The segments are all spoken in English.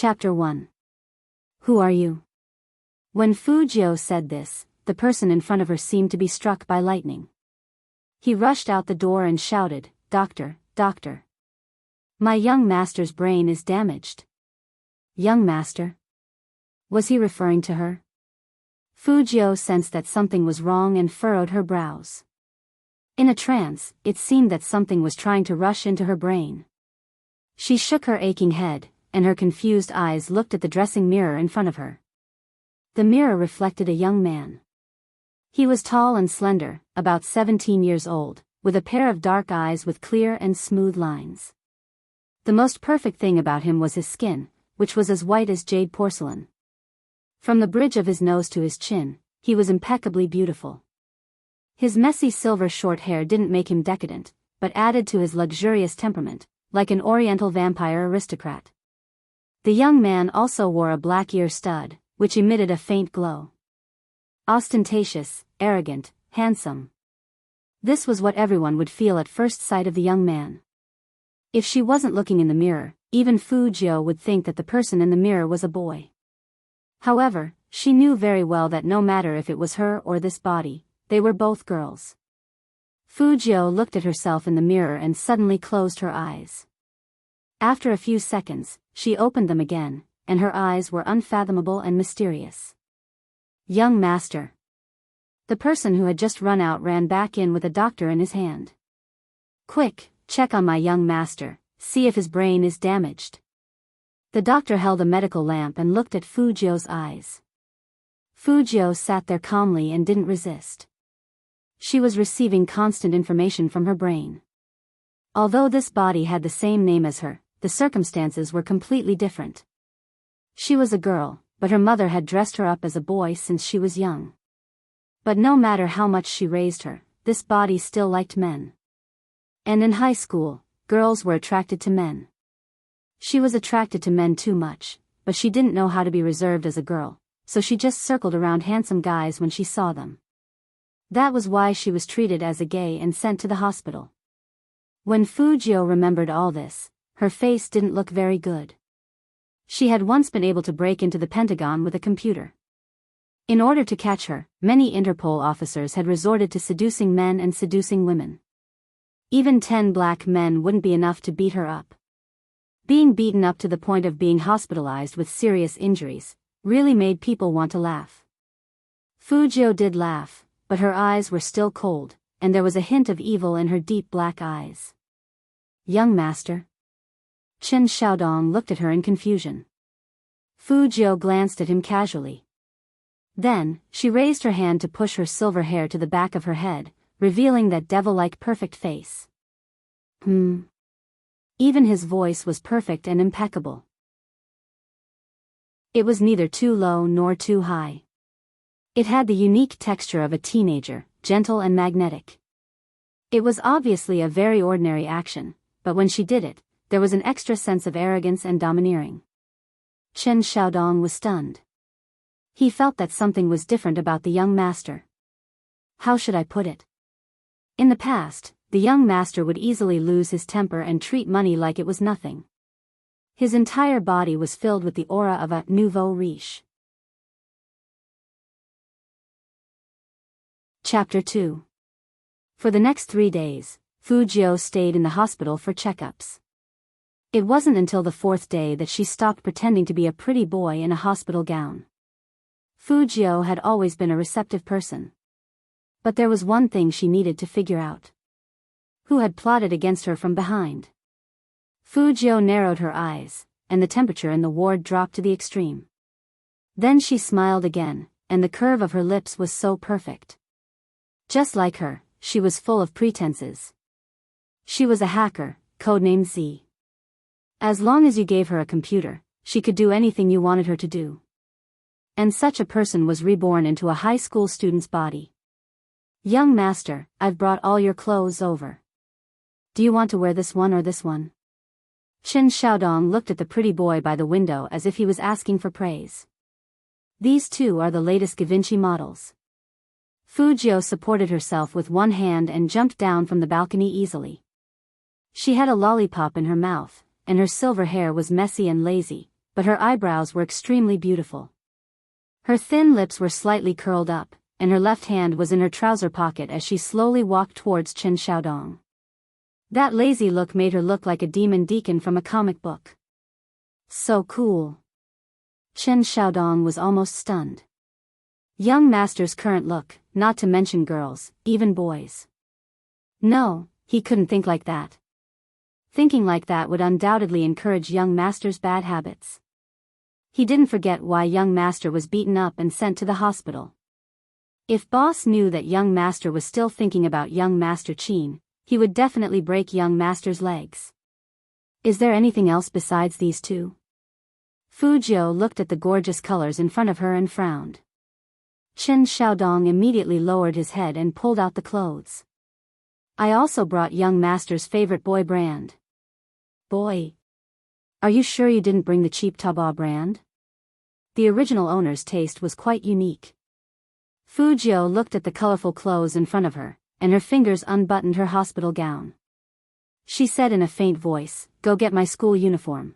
Chapter 1. Who are you? When Fujio said this, the person in front of her seemed to be struck by lightning. He rushed out the door and shouted, "Doctor, doctor! My young master's brain is damaged." Young master? Was he referring to her? Fujio sensed that something was wrong and furrowed her brows. In a trance, it seemed that something was trying to rush into her brain. She shook her aching head, and her confused eyes looked at the dressing mirror in front of her. The mirror reflected a young man. He was tall and slender, about 17 years old, with a pair of dark eyes with clear and smooth lines. The most perfect thing about him was his skin, which was as white as jade porcelain. From the bridge of his nose to his chin, he was impeccably beautiful. His messy silver short hair didn't make him decadent, but added to his luxurious temperament, like an oriental vampire aristocrat. The young man also wore a black ear stud, which emitted a faint glow. Ostentatious, arrogant, handsome. This was what everyone would feel at first sight of the young man. If she wasn't looking in the mirror, even Fujio would think that the person in the mirror was a boy. However, she knew very well that no matter if it was her or this body, they were both girls. Fujio looked at herself in the mirror and suddenly closed her eyes. After a few seconds, she opened them again, and her eyes were unfathomable and mysterious. Young master. The person who had just run out ran back in with a doctor in his hand. Quick, check on my young master, see if his brain is damaged. The doctor held a medical lamp and looked at Fujio's eyes. Fujio sat there calmly and didn't resist. She was receiving constant information from her brain. Although this body had the same name as her, the circumstances were completely different. She was a girl, but her mother had dressed her up as a boy since she was young. But no matter how much she raised her, this body still liked men. And in high school, girls were attracted to men. She was attracted to men too much, but she didn't know how to be reserved as a girl, so she just circled around handsome guys when she saw them. That was why she was treated as a gay and sent to the hospital. When Fujio remembered all this, her face didn't look very good. She had once been able to break into the Pentagon with a computer. In order to catch her, many Interpol officers had resorted to seducing men and seducing women. Even 10 black men wouldn't be enough to beat her up. Being beaten up to the point of being hospitalized with serious injuries really made people want to laugh. Fujio did laugh, but her eyes were still cold, and there was a hint of evil in her deep black eyes. Young master. Chen Xiaodong looked at her in confusion. Fujio glanced at him casually. Then, she raised her hand to push her silver hair to the back of her head, revealing that devil-like perfect face. Even his voice was perfect and impeccable. It was neither too low nor too high. It had the unique texture of a teenager, gentle and magnetic. It was obviously a very ordinary action, but when she did it, there was an extra sense of arrogance and domineering. Chen Xiaodong was stunned. He felt that something was different about the young master. How should I put it? In the past, the young master would easily lose his temper and treat money like it was nothing. His entire body was filled with the aura of a nouveau riche. Chapter 2. For the next 3 days, Fujio stayed in the hospital for checkups. It wasn't until the 4th day that she stopped pretending to be a pretty boy in a hospital gown. Fujio had always been a receptive person. But there was one thing she needed to figure out. Who had plotted against her from behind? Fujio narrowed her eyes, and the temperature in the ward dropped to the extreme. Then she smiled again, and the curve of her lips was so perfect. Just like her, she was full of pretenses. She was a hacker, codenamed Z. As long as you gave her a computer, she could do anything you wanted her to do. And such a person was reborn into a high school student's body. Young master, I've brought all your clothes over. Do you want to wear this one or this one? Chen Xiaodong looked at the pretty boy by the window as if he was asking for praise. These two are the latest Givenchy models. Fujio supported herself with one hand and jumped down from the balcony easily. She had a lollipop in her mouth, and her silver hair was messy and lazy, but her eyebrows were extremely beautiful. Her thin lips were slightly curled up, and her left hand was in her trouser pocket as she slowly walked towards Chen Xiaodong. That lazy look made her look like a demon deacon from a comic book. So cool. Chen Xiaodong was almost stunned. Young master's current look, not to mention girls, even boys. No, he couldn't think like that. Thinking like that would undoubtedly encourage young master's bad habits. He didn't forget why young master was beaten up and sent to the hospital. If boss knew that young master was still thinking about young master Qin, he would definitely break young master's legs. Is there anything else besides these two? Fu Jiu looked at the gorgeous colors in front of her and frowned. Chen Xiaodong immediately lowered his head and pulled out the clothes. I also brought young master's favorite boy brand. Boy? Are you sure you didn't bring the cheap Taobao brand? The original owner's taste was quite unique. Fu Jiu looked at the colorful clothes in front of her, and her fingers unbuttoned her hospital gown. She said in a faint voice, "Go get my school uniform."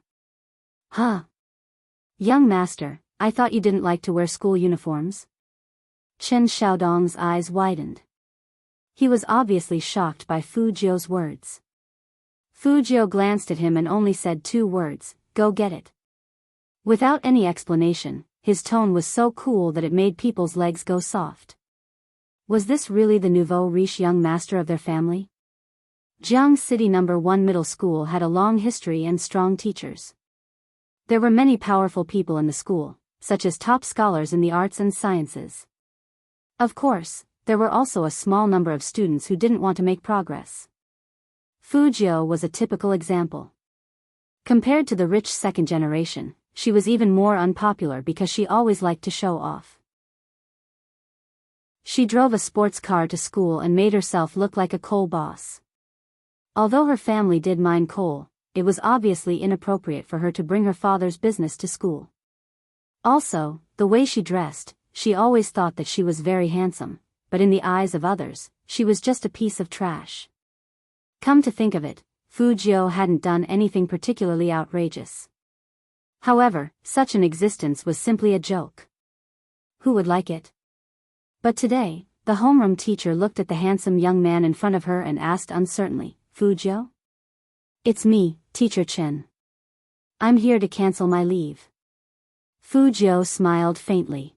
Huh? Young master, I thought you didn't like to wear school uniforms? Chen Xiaodong's eyes widened. He was obviously shocked by Fu Jiu's words. Fu Jiu glanced at him and only said 2 words, "Go get it." Without any explanation, his tone was so cool that it made people's legs go soft. Was this really the nouveau riche young master of their family? Jiang City No. 1 Middle School had a long history and strong teachers. There were many powerful people in the school, such as top scholars in the arts and sciences. Of course, there were also a small number of students who didn't want to make progress. Fu Jiu was a typical example. Compared to the rich second generation, she was even more unpopular because she always liked to show off. She drove a sports car to school and made herself look like a coal boss. Although her family did mine coal, it was obviously inappropriate for her to bring her father's business to school. Also, the way she dressed, she always thought that she was very handsome, but in the eyes of others, she was just a piece of trash. Come to think of it, Fu Jiu hadn't done anything particularly outrageous. However, such an existence was simply a joke. Who would like it? But today, the homeroom teacher looked at the handsome young man in front of her and asked uncertainly, "Fu Jiu?" "It's me, Teacher Chen. I'm here to cancel my leave." Fu Jiu smiled faintly.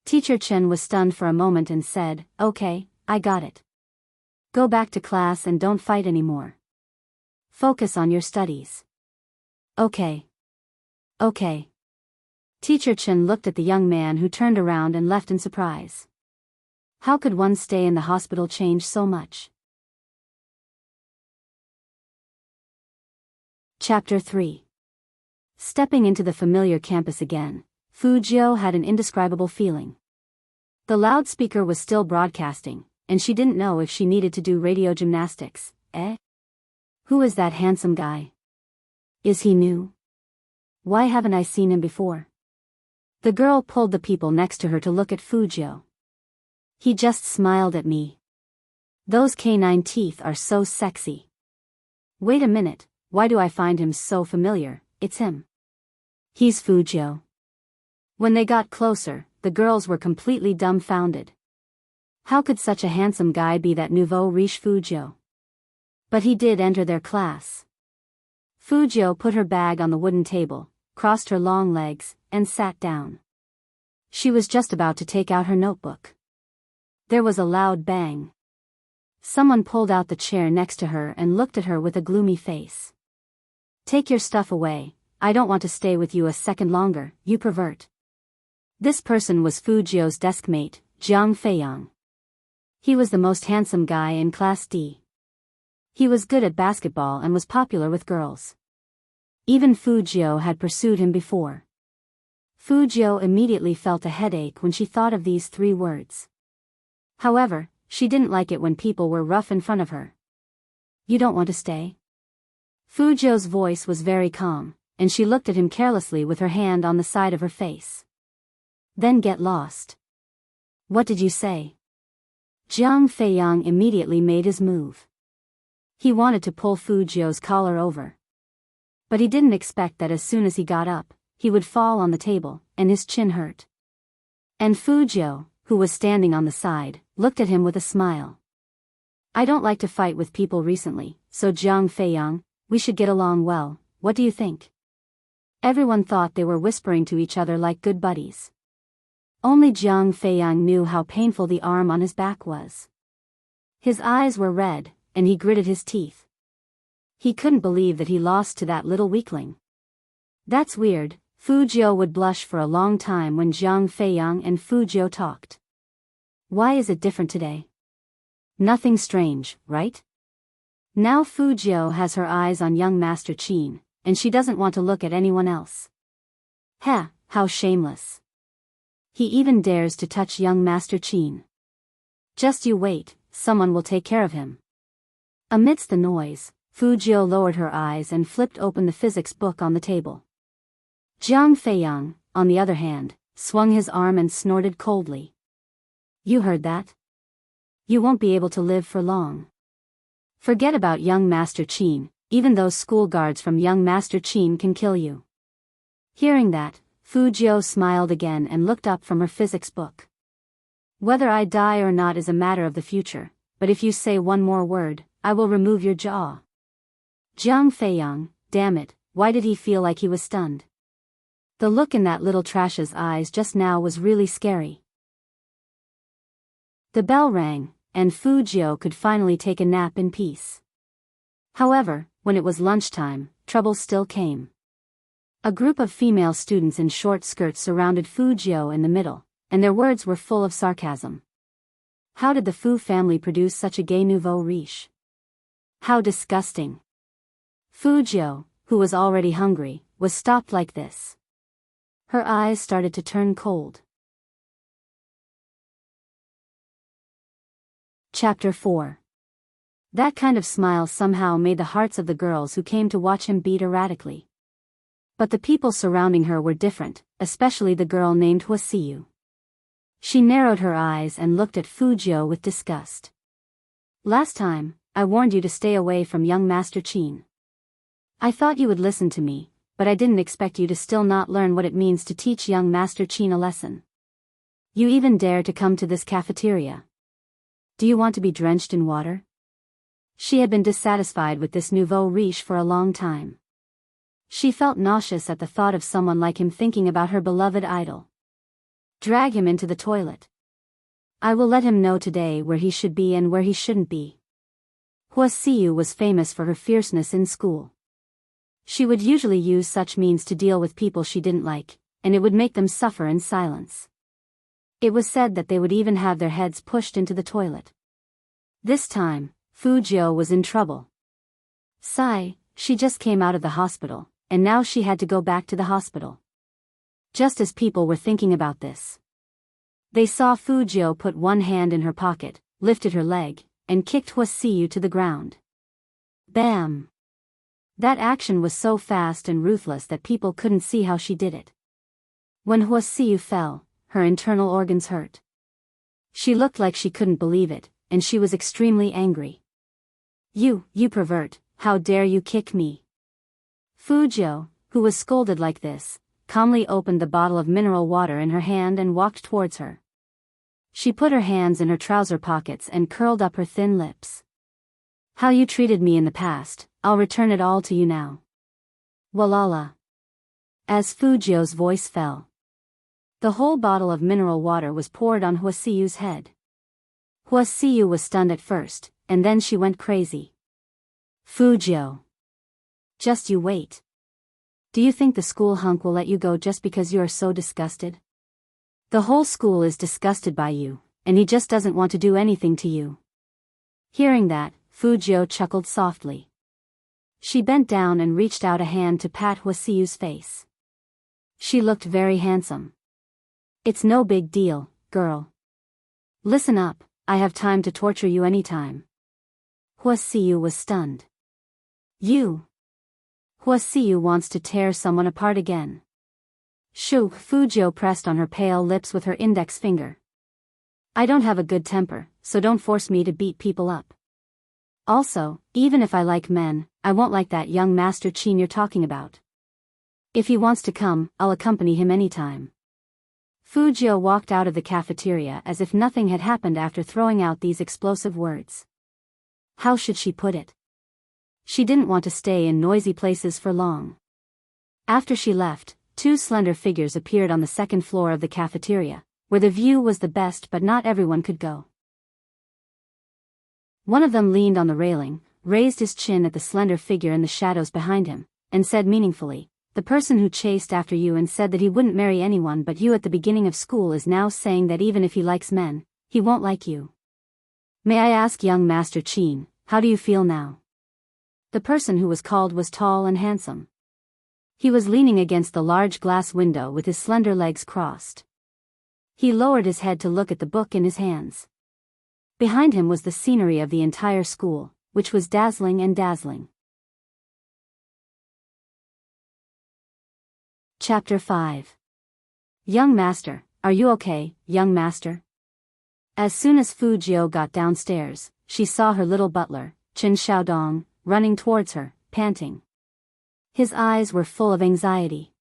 Teacher Chen was stunned for a moment and said, "Okay, I got it. Go back to class and don't fight anymore. Focus on your studies." "Okay. Okay." Teacher Chen looked at the young man who turned around and left in surprise. How could one stay in the hospital change so much? Chapter 3. Stepping into the familiar campus again, Fu Jiu had an indescribable feeling. The loudspeaker was still broadcasting, and she didn't know if she needed to do radio gymnastics. Who is that handsome guy? Is he new? Why haven't I seen him before? The girl pulled the people next to her to look at Fu Jiu. He just smiled at me. Those canine teeth are so sexy. Wait a minute, why do I find him so familiar? It's him. He's Fu Jiu. When they got closer, the girls were completely dumbfounded. How could such a handsome guy be that nouveau riche Fu Jiu? But he did enter their class. Fu Jiu put her bag on the wooden table, crossed her long legs, and sat down. She was just about to take out her notebook. There was a loud bang. Someone pulled out the chair next to her and looked at her with a gloomy face. "Take your stuff away, I don't want to stay with you a second longer, you pervert." This person was Fu Jiu's desk mate, Jiang Feiyang. He was the most handsome guy in Class D. He was good at basketball and was popular with girls. Even Fu Jiu had pursued him before. Fu Jiu immediately felt a headache when she thought of these 3 words. However, she didn't like it when people were rough in front of her. "You don't want to stay?" Fu Jiu's voice was very calm, and she looked at him carelessly with her hand on the side of her face. "Then get lost." "What did you say?" Jiang Feiyang immediately made his move. He wanted to pull Fu Jiu's collar over. But he didn't expect that as soon as he got up, he would fall on the table, and his chin hurt. And Fujio, who was standing on the side, looked at him with a smile. I don't like to fight with people recently, so Jiang Feiyang, we should get along well, what do you think? Everyone thought they were whispering to each other like good buddies. Only Jiang Feiyang knew how painful the arm on his back was. His eyes were red, and he gritted his teeth. He couldn't believe that he lost to that little weakling. That's weird. Fujio would blush for a long time when Jiang Feiyang and Fujio talked. Why is it different today? Nothing strange, right? Now Fujio has her eyes on young Master Qin, and she doesn't want to look at anyone else. Heh, how shameless. He even dares to touch young Master Qin. Just you wait, someone will take care of him. Amidst the noise, Fujio lowered her eyes and flipped open the physics book on the table. Jiang Feiyang, on the other hand, swung his arm and snorted coldly. You heard that? You won't be able to live for long. Forget about young Master Qin, even those school guards from young Master Qin can kill you. Hearing that, Fujio smiled again and looked up from her physics book. Whether I die or not is a matter of the future, but if you say one more word, I will remove your jaw. Jiang Feiyang, damn it, why did he feel like he was stunned? The look in that little trash's eyes just now was really scary. The bell rang, and Fujio could finally take a nap in peace. However, when it was lunchtime, trouble still came. A group of female students in short skirts surrounded Fujio in the middle, and their words were full of sarcasm. How did the Fu family produce such a gay nouveau riche? How disgusting. Fujio, who was already hungry, was stopped like this. Her eyes started to turn cold. Chapter 4. That kind of smile somehow made the hearts of the girls who came to watch him beat erratically. But the people surrounding her were different, especially the girl named Huasiyu. She narrowed her eyes and looked at Fujio with disgust. Last time, I warned you to stay away from young Master Qin. I thought you would listen to me, but I didn't expect you to still not learn what it means to teach young Master Qin a lesson. You even dare to come to this cafeteria. Do you want to be drenched in water? She had been dissatisfied with this nouveau riche for a long time. She felt nauseous at the thought of someone like him thinking about her beloved idol. Drag him into the toilet. I will let him know today where he should be and where he shouldn't be. Huasiyu was famous for her fierceness in school. She would usually use such means to deal with people she didn't like, and it would make them suffer in silence. It was said that they would even have their heads pushed into the toilet. This time, Fujio was in trouble. Sigh, she just came out of the hospital, and now she had to go back to the hospital. Just as people were thinking about this, they saw Fujio put one hand in her pocket, lifted her leg, and kicked Huasiyu to the ground. Bam! That action was so fast and ruthless that people couldn't see how she did it. When Huasiyu fell, her internal organs hurt. She looked like she couldn't believe it, and she was extremely angry. You pervert, how dare you kick me? Fujio, who was scolded like this, calmly opened the bottle of mineral water in her hand and walked towards her. She put her hands in her trouser pockets and curled up her thin lips. How you treated me in the past, I'll return it all to you now. Walala. As Fujio's voice fell, the whole bottle of mineral water was poured on Huasiyu's head. Huasiyu was stunned at first, and then she went crazy. Fujio. Just you wait. Do you think the school hunk will let you go just because you are so disgusted? The whole school is disgusted by you, and he just doesn't want to do anything to you. Hearing that, Fujio chuckled softly. She bent down and reached out a hand to pat Huasiyu's face. She looked very handsome. It's no big deal, girl. Listen up, I have time to torture you anytime. Huasiyu was stunned. You. Huasiyu wants to tear someone apart again. Shoo, Fujio pressed on her pale lips with her index finger. I don't have a good temper, so don't force me to beat people up. Also, even if I like men, I won't like that young Master Qin you're talking about. If he wants to come, I'll accompany him anytime. Fujio walked out of the cafeteria as if nothing had happened after throwing out these explosive words. How should she put it? She didn't want to stay in noisy places for long. After she left, two slender figures appeared on the second floor of the cafeteria, where the view was the best but not everyone could go. One of them leaned on the railing, raised his chin at the slender figure in the shadows behind him, and said meaningfully, "The person who chased after you and said that he wouldn't marry anyone but you at the beginning of school is now saying that even if he likes men, he won't like you. May I ask, young Master Chin, how do you feel now?" The person who was called was tall and handsome. He was leaning against the large glass window with his slender legs crossed. He lowered his head to look at the book in his hands. Behind him was the scenery of the entire school, which was dazzling and dazzling. Chapter 5. Young Master, are you okay, young master? As soon as Fujio got downstairs, she saw her little butler, Qin Xiaodong, running towards her, panting. His eyes were full of anxiety.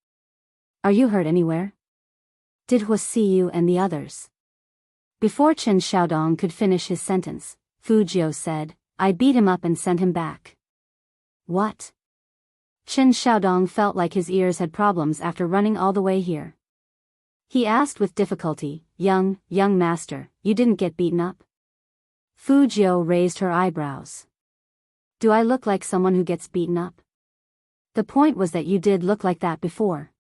Are you hurt anywhere? Did Hua see you and the others? Before Qin Xiaodong could finish his sentence, Fujio said, I beat him up and sent him back. What? Qin Xiaodong felt like his ears had problems after running all the way here. He asked with difficulty, young master, you didn't get beaten up? Fujio raised her eyebrows. Do I look like someone who gets beaten up? The point was that you did look like that before.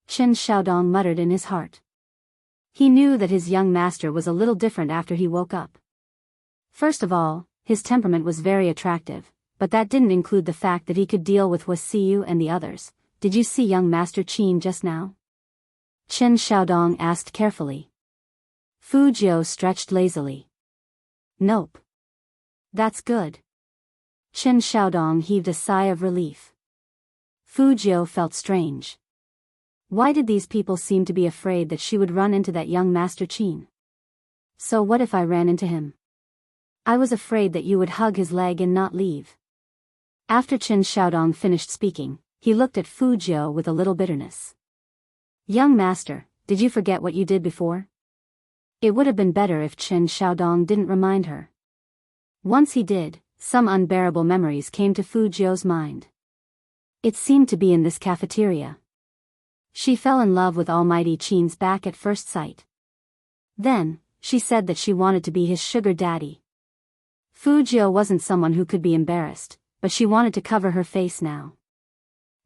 Qin Xiaodong muttered in his heart. He knew that his young master was a little different after he woke up. First of all, his temperament was very attractive, but that didn't include the fact that he could deal with Hua Siyu and the others. Did you see young Master Qin just now? Qin Xiaodong asked carefully. Fujio stretched lazily. Nope. That's good. Qin Xiaodong heaved a sigh of relief. Fujio felt strange. Why did these people seem to be afraid that she would run into that young Master Qin? So what if I ran into him? I was afraid that you would hug his leg and not leave. After Qin Xiaodong finished speaking, he looked at Fujio with a little bitterness. Young master, did you forget what you did before? It would have been better if Qin Xiaodong didn't remind her. Once he did, some unbearable memories came to Fujio's mind. It seemed to be in this cafeteria. She fell in love with Almighty Qin's back at first sight. Then, she said that she wanted to be his sugar daddy. Fujio wasn't someone who could be embarrassed, but she wanted to cover her face now.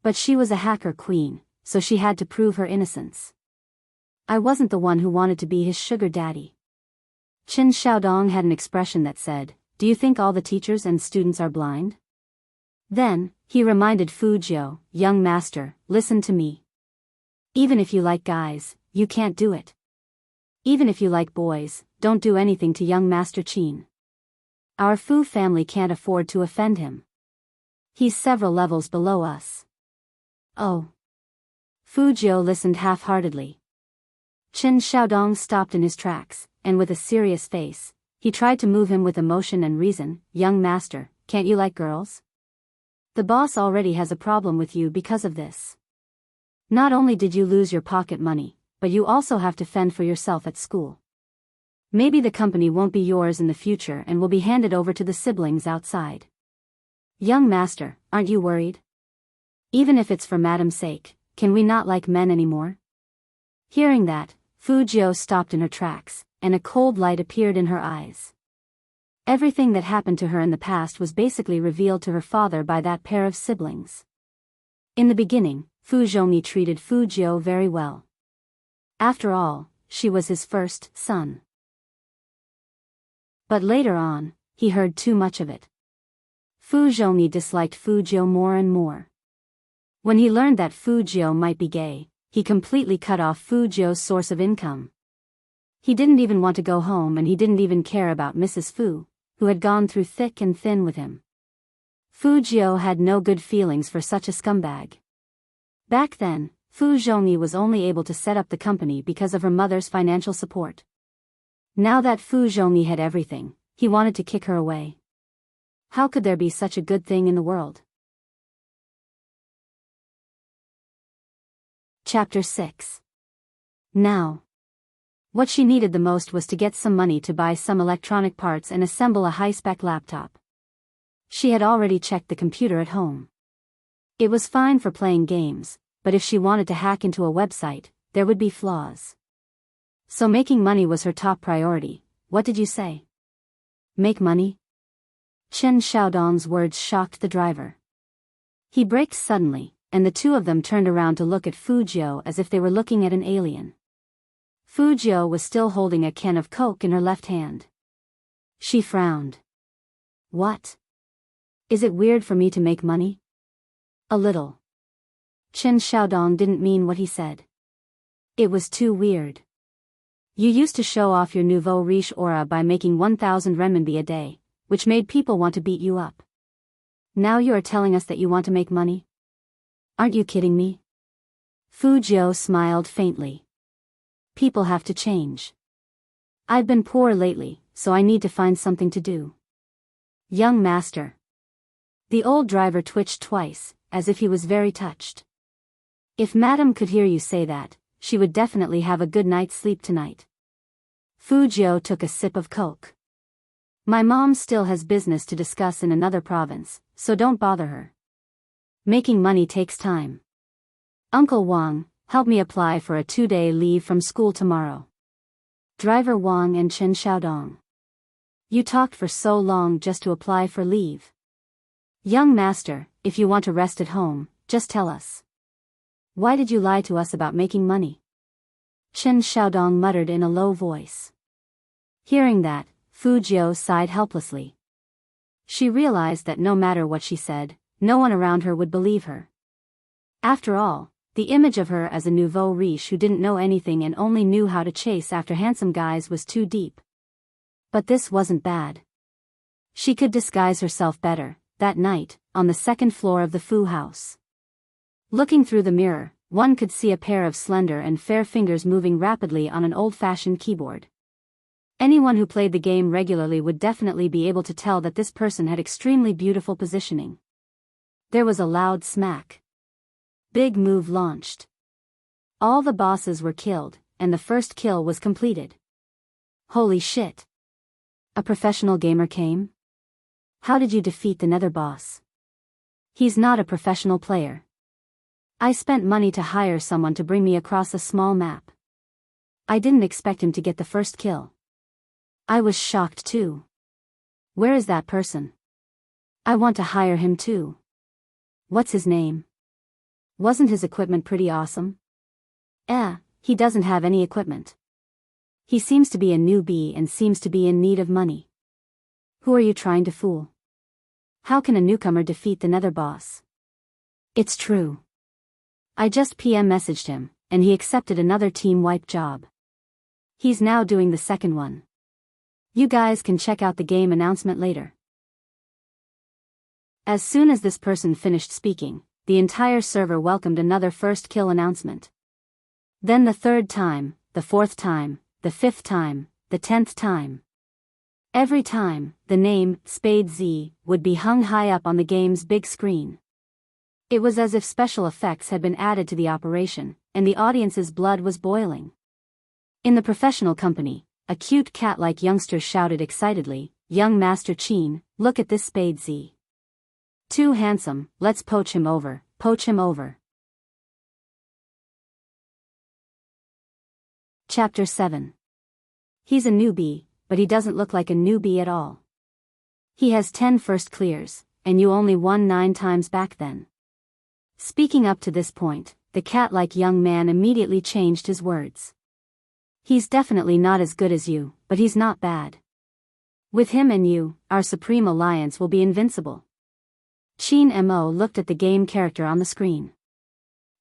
But she was a hacker queen, so she had to prove her innocence. I wasn't the one who wanted to be his sugar daddy. Qin Xiaodong had an expression that said, do you think all the teachers and students are blind? Then, he reminded Fujio, young master, listen to me. Even if you like guys, you can't do it. Even if you like boys, don't do anything to young Master Qin. Our Fu family can't afford to offend him. He's several levels below us. Oh. Fujio listened half-heartedly. Qin Xiaodong stopped in his tracks, and with a serious face, he tried to move him with emotion and reason. Young master, can't you like girls? The boss already has a problem with you because of this. Not only did you lose your pocket money, but you also have to fend for yourself at school. Maybe the company won't be yours in the future and will be handed over to the siblings outside. Young master, aren't you worried? Even if it's for Madam's sake, can we not like men anymore? Hearing that, Fujio stopped in her tracks, and a cold light appeared in her eyes. Everything that happened to her in the past was basically revealed to her father by that pair of siblings. In the beginning, Fu Zhongyi treated Fujio very well. After all, she was his first son. But later on, he heard too much of it. Fu Zhongyi disliked Fujio more and more. When he learned that Fujio might be gay, he completely cut off Fujio's source of income. He didn't even want to go home, and he didn't even care about Mrs. Fu, who had gone through thick and thin with him. Fujio had no good feelings for such a scumbag. Back then, Fu Zhongyi was only able to set up the company because of her mother's financial support. Now that Fu Zhongyi had everything, he wanted to kick her away. How could there be such a good thing in the world? Chapter 6. Now. What she needed the most was to get some money to buy some electronic parts and assemble a high-spec laptop. She had already checked the computer at home. It was fine for playing games, but if she wanted to hack into a website, there would be flaws. So making money was her top priority. What did you say? Make money? Chen Xiaodong's words shocked the driver. He braked suddenly, and the two of them turned around to look at Fu Jiu as if they were looking at an alien. Fu Jiu was still holding a can of Coke in her left hand. She frowned. What? Is it weird for me to make money? A little. Chen Xiaodong didn't mean what he said. It was too weird. You used to show off your nouveau riche aura by making 1,000 renminbi a day, which made people want to beat you up. Now you are telling us that you want to make money? Aren't you kidding me? Fu Jiu smiled faintly. People have to change. I've been poor lately, so I need to find something to do. Young master. The old driver twitched twice, as if he was very touched. If Madame could hear you say that, she would definitely have a good night's sleep tonight. Fu Jiu took a sip of Coke. My mom still has business to discuss in another province, so don't bother her. Making money takes time. Uncle Wang, help me apply for a 2-day leave from school tomorrow. Driver Wang and Chen Xiaodong. You talked for so long just to apply for leave. Young master, if you want to rest at home, just tell us. Why did you lie to us about making money? Chen Xiaodong muttered in a low voice. Hearing that, Fu Jiu sighed helplessly. She realized that no matter what she said, no one around her would believe her. After all, the image of her as a nouveau riche who didn't know anything and only knew how to chase after handsome guys was too deep. But this wasn't bad. She could disguise herself better. That night, on the second floor of the Fu house. Looking through the mirror, one could see a pair of slender and fair fingers moving rapidly on an old-fashioned keyboard. Anyone who played the game regularly would definitely be able to tell that this person had extremely beautiful positioning. There was a loud smack. Big move launched. All the bosses were killed, and the first kill was completed. Holy shit. A professional gamer came? How did you defeat the nether boss? He's not a professional player. I spent money to hire someone to bring me across a small map. I didn't expect him to get the first kill. I was shocked too. Where is that person? I want to hire him too. What's his name? Wasn't his equipment pretty awesome? He doesn't have any equipment. He seems to be a newbie and seems to be in need of money. Who are you trying to fool? How can a newcomer defeat the nether boss? It's true. I just PM messaged him, and he accepted another team wipe job. He's now doing the second one. You guys can check out the game announcement later. As soon as this person finished speaking, the entire server welcomed another first kill announcement. Then the third time, the fourth time, the fifth time, the 10th time. Every time, the name, Spade Z, would be hung high up on the game's big screen. It was as if special effects had been added to the operation, and the audience's blood was boiling. In the professional company, a cute cat-like youngster shouted excitedly, "Young Master Qin, look at this Spade Z. Too handsome, let's poach him over, poach him over." Chapter 7. He's a newbie, but he doesn't look like a newbie at all. He has 10 first clears, and you only won 9 times back then. Speaking up to this point, the cat-like young man immediately changed his words. He's definitely not as good as you, but he's not bad. With him and you, our supreme alliance will be invincible. Qin Mo looked at the game character on the screen.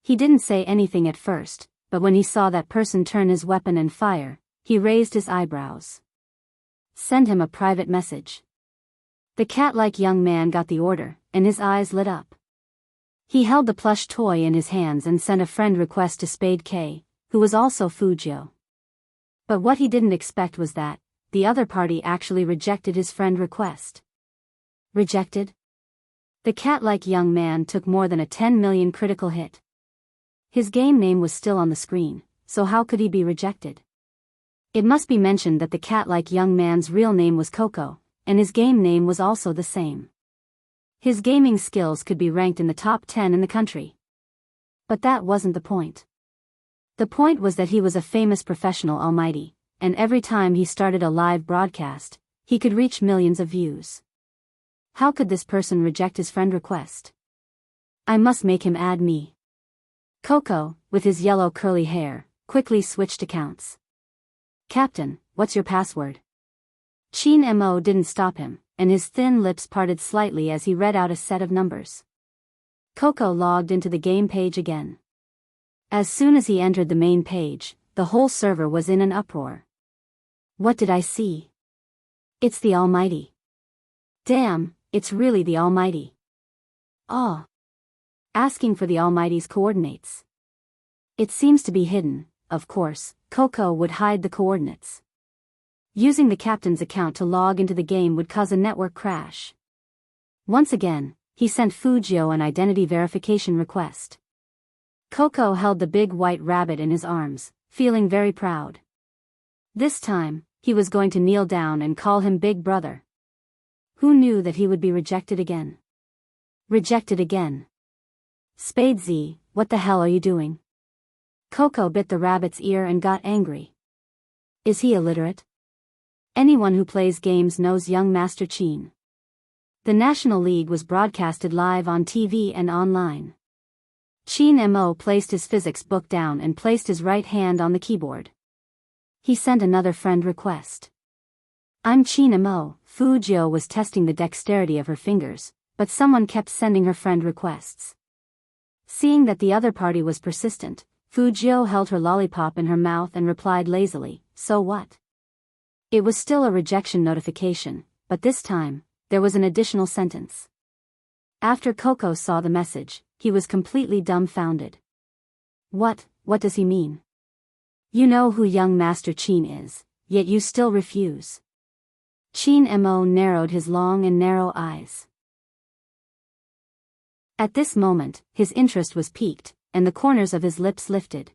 He didn't say anything at first, but when he saw that person turn his weapon and fire, he raised his eyebrows. Send him a private message. The cat-like young man got the order, and his eyes lit up. He held the plush toy in his hands and sent a friend request to Spade K, who was also Fu Jiu. But what he didn't expect was that the other party actually rejected his friend request. Rejected? The cat-like young man took more than a 10 million critical hit. His game name was still on the screen, so how could he be rejected? It must be mentioned that the cat-like young man's real name was Coco, and his game name was also the same. His gaming skills could be ranked in the top 10 in the country. But that wasn't the point. The point was that he was a famous professional almighty, and every time he started a live broadcast, he could reach millions of views. How could this person reject his friend request? I must make him add me. Coco, with his yellow curly hair, quickly switched accounts. Captain, what's your password? Chin Mo didn't stop him, and his thin lips parted slightly as he read out a set of numbers. Coco logged into the game page again. As soon as he entered the main page, the whole server was in an uproar. What did I see? It's the Almighty. Damn, it's really the Almighty. Ah. Asking for the Almighty's coordinates. It seems to be hidden, of course. Coco would hide the coordinates. Using the captain's account to log into the game would cause a network crash. Once again, he sent Fujio an identity verification request. Coco held the big white rabbit in his arms, feeling very proud. This time, he was going to kneel down and call him Big Brother. Who knew that he would be rejected again? Rejected again. Spadesy, what the hell are you doing? Coco bit the rabbit's ear and got angry. Is he illiterate? Anyone who plays games knows young Master Chin. The National League was broadcasted live on TV and online. Chin Mo placed his physics book down and placed his right hand on the keyboard. He sent another friend request. I'm Chin Mo. Fujio was testing the dexterity of her fingers, but someone kept sending her friend requests. Seeing that the other party was persistent, Fujio held her lollipop in her mouth and replied lazily, so what? It was still a rejection notification, but this time, there was an additional sentence. After Coco saw the message, he was completely dumbfounded. What does he mean? You know who young Master Chin is, yet you still refuse. Chin Mo narrowed his long and narrow eyes. At this moment, his interest was piqued, and the corners of his lips lifted.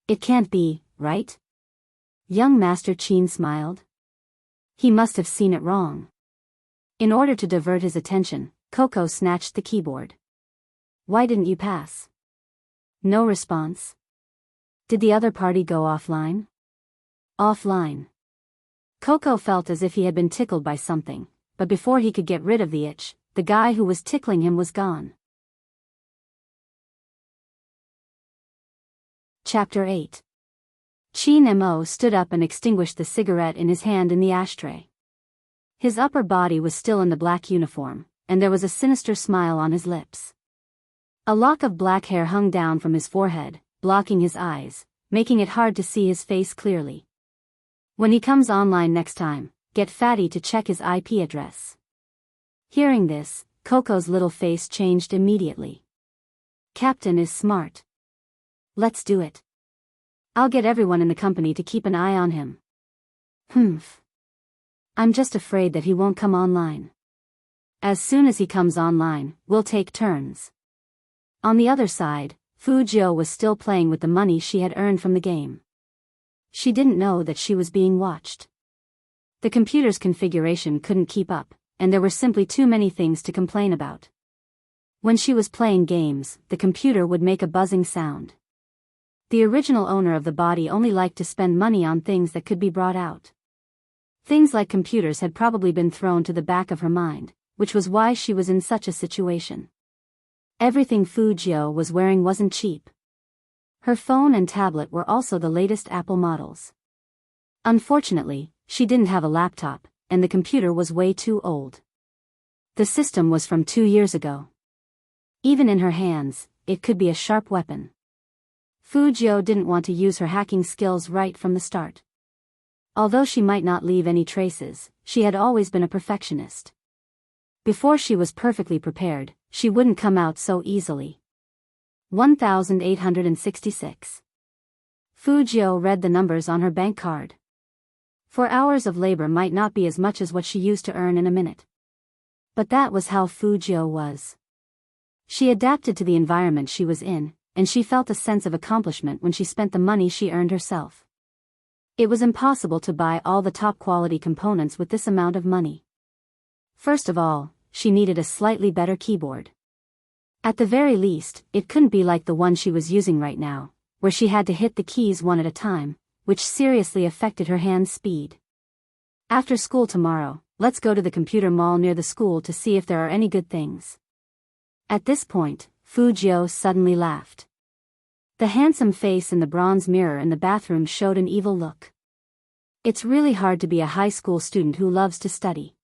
It can't be, right? Young Master Chin smiled. He must have seen it wrong. In order to divert his attention, Coco snatched the keyboard. Why didn't you pass? No response. Did the other party go offline? Offline. Coco felt as if he had been tickled by something, but before he could get rid of the itch, the guy who was tickling him was gone. Chapter 8. Chin Mo stood up and extinguished the cigarette in his hand in the ashtray. His upper body was still in the black uniform, and there was a sinister smile on his lips. A lock of black hair hung down from his forehead, blocking his eyes, making it hard to see his face clearly. When he comes online next time, get Fatty to check his IP address. Hearing this, Coco's little face changed immediately. Captain is smart. Let's do it. I'll get everyone in the company to keep an eye on him. Humph. I'm just afraid that he won't come online. As soon as he comes online, we'll take turns. On the other side, Fujio was still playing with the money she had earned from the game. She didn't know that she was being watched. The computer's configuration couldn't keep up, and there were simply too many things to complain about. When she was playing games, the computer would make a buzzing sound. The original owner of the body only liked to spend money on things that could be brought out. Things like computers had probably been thrown to the back of her mind, which was why she was in such a situation. Everything Fujio was wearing wasn't cheap. Her phone and tablet were also the latest Apple models. Unfortunately, she didn't have a laptop, and the computer was way too old. The system was from 2 years ago. Even in her hands, it could be a sharp weapon. Fujio didn't want to use her hacking skills right from the start. Although she might not leave any traces, she had always been a perfectionist. Before she was perfectly prepared, she wouldn't come out so easily. 1866. Fujio read the numbers on her bank card. 4 hours of labor might not be as much as what she used to earn in a minute. But that was how Fujio was. She adapted to the environment she was in, and she felt a sense of accomplishment when she spent the money she earned herself. It was impossible to buy all the top-quality components with this amount of money. First of all, she needed a slightly better keyboard. At the very least, it couldn't be like the one she was using right now, where she had to hit the keys one at a time, which seriously affected her hand speed. After school tomorrow, let's go to the computer mall near the school to see if there are any good things. At this point, Fujio suddenly laughed. The handsome face in the bronze mirror in the bathroom showed an evil look. It's really hard to be a high school student who loves to study.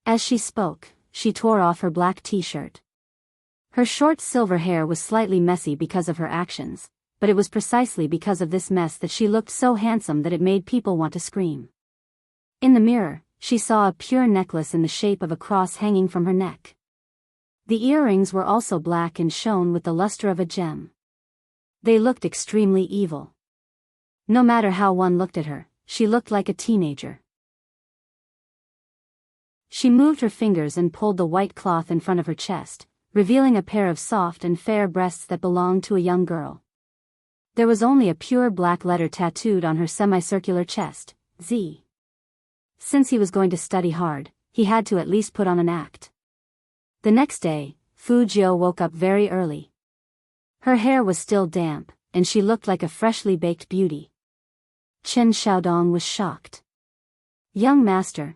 As she spoke, she tore off her black t-shirt. Her short silver hair was slightly messy because of her actions, but it was precisely because of this mess that she looked so handsome that it made people want to scream. In the mirror, she saw a pure necklace in the shape of a cross hanging from her neck. The earrings were also black and shone with the luster of a gem. They looked extremely evil. No matter how one looked at her, she looked like a teenager. She moved her fingers and pulled the white cloth in front of her chest, revealing a pair of soft and fair breasts that belonged to a young girl. There was only a pure black letter tattooed on her semicircular chest, Z. Since he was going to study hard, he had to at least put on an act. The next day, Fujio woke up very early. Her hair was still damp, and she looked like a freshly baked beauty. Chen Xiaodong was shocked. "Young master,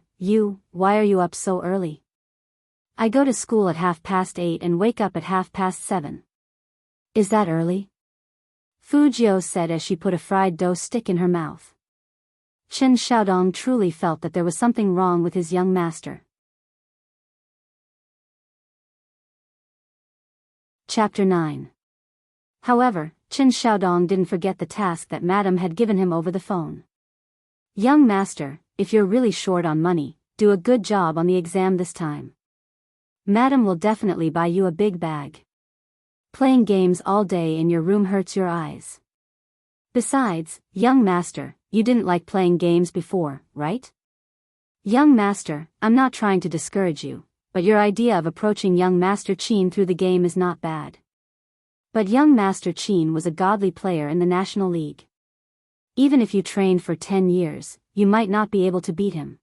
why are you up so early?" "I go to school at 8:30 and wake up at 7:30. "Is that early?" Fujio said as she put a fried dough stick in her mouth. Chen Xiaodong truly felt that there was something wrong with his young master. Chapter 9. However, Chen Xiaodong didn't forget the task that Madame had given him over the phone. "Young master, if you're really short on money, do a good job on the exam this time. Madame will definitely buy you a big bag. Playing games all day in your room hurts your eyes. Besides, young master, you didn't like playing games before, right?" "Young master, I'm not trying to discourage you, but your idea of approaching young Master Qin through the game is not bad. But young Master Qin was a godly player in the National League. Even if you trained for 10 years, you might not be able to beat him.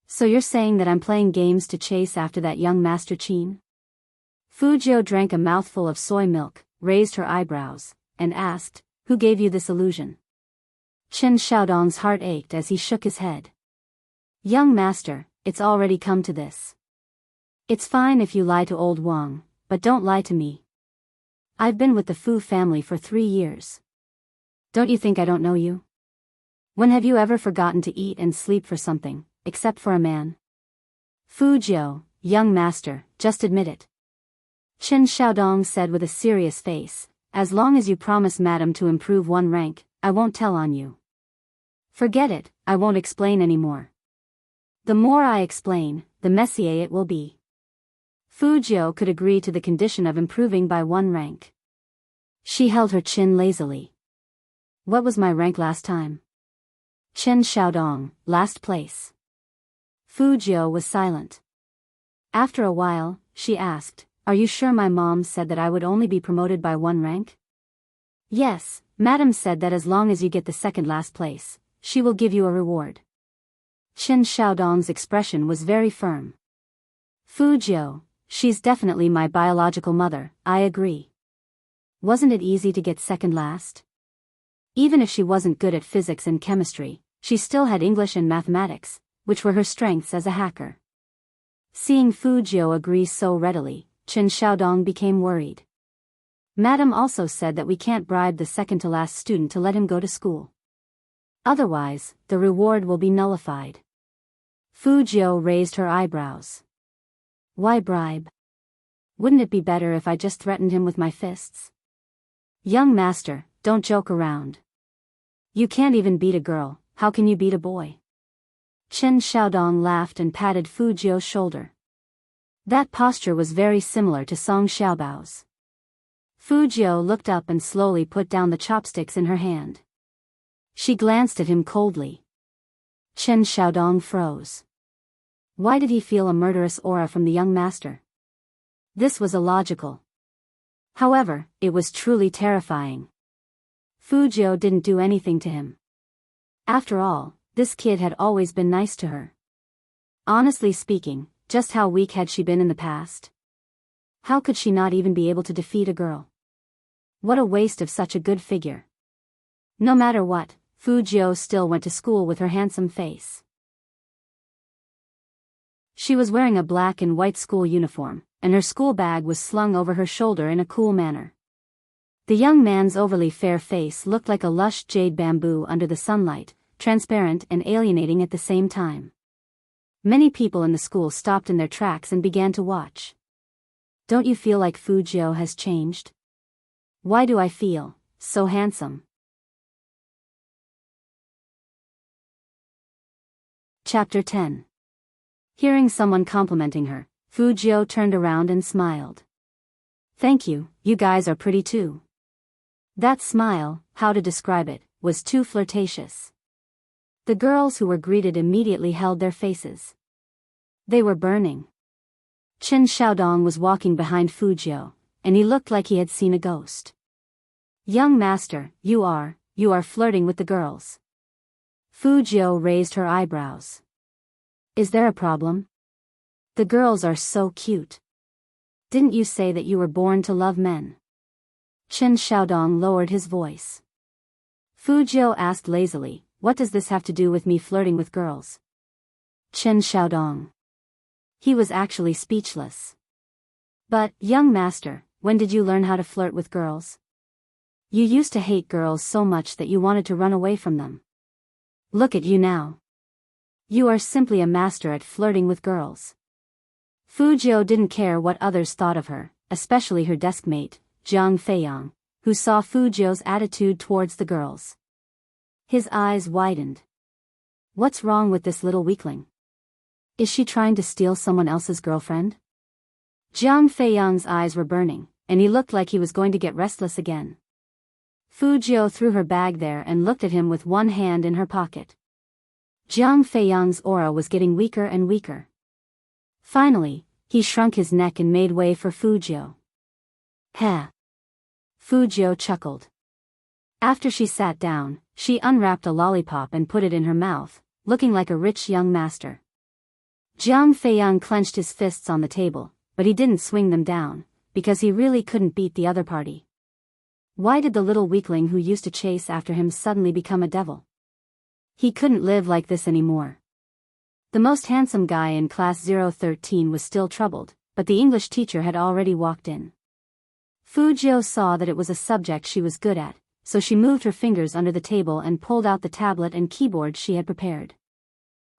So you're saying that I'm playing games to chase after that young Master Qin?" Fujio drank a mouthful of soy milk, raised her eyebrows, and asked, "Who gave you this illusion?" Chen Xiaodong's heart ached as he shook his head. "Young master, it's already come to this. It's fine if you lie to old Wang, but don't lie to me. I've been with the Fu family for 3 years. Don't you think I don't know you? When have you ever forgotten to eat and sleep for something, except for a man?" "Fujio, young master, just admit it," Chen Xiaodong said with a serious face. "As long as you promise Madame to improve 1 rank, I won't tell on you." "Forget it, I won't explain anymore. The more I explain, the messier it will be." Fujio could agree to the condition of improving by 1 rank. She held her chin lazily. "What was my rank last time?" Chen Xiaodong, last place. Fujio was silent. After a while, she asked, "Are you sure my mom said that I would only be promoted by 1 rank?" "Yes, Madame said that as long as you get the second last place, she will give you a reward." Chen Xiaodong's expression was very firm. "Fujio, she's definitely my biological mother, I agree. Wasn't it easy to get second last? Even if she wasn't good at physics and chemistry, she still had English and mathematics, which were her strengths as a hacker." Seeing Fujio agree so readily, Chen Xiaodong became worried. "Madame also said that we can't bribe the second-to-last student to let him go to school. Otherwise, the reward will be nullified." Fujio raised her eyebrows. "Why bribe? Wouldn't it be better if I just threatened him with my fists?" "Young master, don't joke around. You can't even beat a girl, how can you beat a boy?" Chen Xiaodong laughed and patted Fujio's shoulder. That posture was very similar to Song Xiaobao's. Fujio looked up and slowly put down the chopsticks in her hand. She glanced at him coldly. Chen Xiaodong froze. Why did he feel a murderous aura from the young master? This was illogical. However, it was truly terrifying. Fujio didn't do anything to him. After all, this kid had always been nice to her. Honestly speaking, just how weak had she been in the past? How could she not even be able to defeat a girl? What a waste of such a good figure. No matter what, Fujio still went to school with her handsome face. She was wearing a black and white school uniform, and her school bag was slung over her shoulder in a cool manner. The young man's overly fair face looked like a lush jade bamboo under the sunlight, transparent and alienating at the same time. Many people in the school stopped in their tracks and began to watch. Don't you feel like Fujio has changed? Why do I feel so handsome? Chapter 10. Hearing someone complimenting her, Fujio turned around and smiled. Thank you, you guys are pretty too. That smile, how to describe it, was too flirtatious. The girls who were greeted immediately held their faces. They were burning. Qin Xiaodong was walking behind Fujio, and he looked like he had seen a ghost. Young master, you are flirting with the girls. Fujio raised her eyebrows. Is there a problem? The girls are so cute. Didn't you say that you were born to love men? Qin Xiaodong lowered his voice. Fujio asked lazily, what does this have to do with me flirting with girls? Qin Xiaodong. He was actually speechless. But, young master, when did you learn how to flirt with girls? You used to hate girls so much that you wanted to run away from them. Look at you now. You are simply a master at flirting with girls. Fujio didn't care what others thought of her, especially her desk mate, Zhang Feiyang, who saw Fujio's attitude towards the girls. His eyes widened. What's wrong with this little weakling? Is she trying to steal someone else's girlfriend? Zhang Feiyang's eyes were burning, and he looked like he was going to get restless again. Fujio threw her bag there and looked at him with one hand in her pocket. Zhang Feiyang's aura was getting weaker and weaker. Finally, he shrunk his neck and made way for Fujio. Heh. Fujio chuckled. After she sat down, she unwrapped a lollipop and put it in her mouth, looking like a rich young master. Zhang Feiyang clenched his fists on the table, but he didn't swing them down, because he really couldn't beat the other party. Why did the little weakling who used to chase after him suddenly become a devil? He couldn't live like this anymore. The most handsome guy in class 013 was still troubled, but the English teacher had already walked in. Fujio saw that it was a subject she was good at, so she moved her fingers under the table and pulled out the tablet and keyboard she had prepared.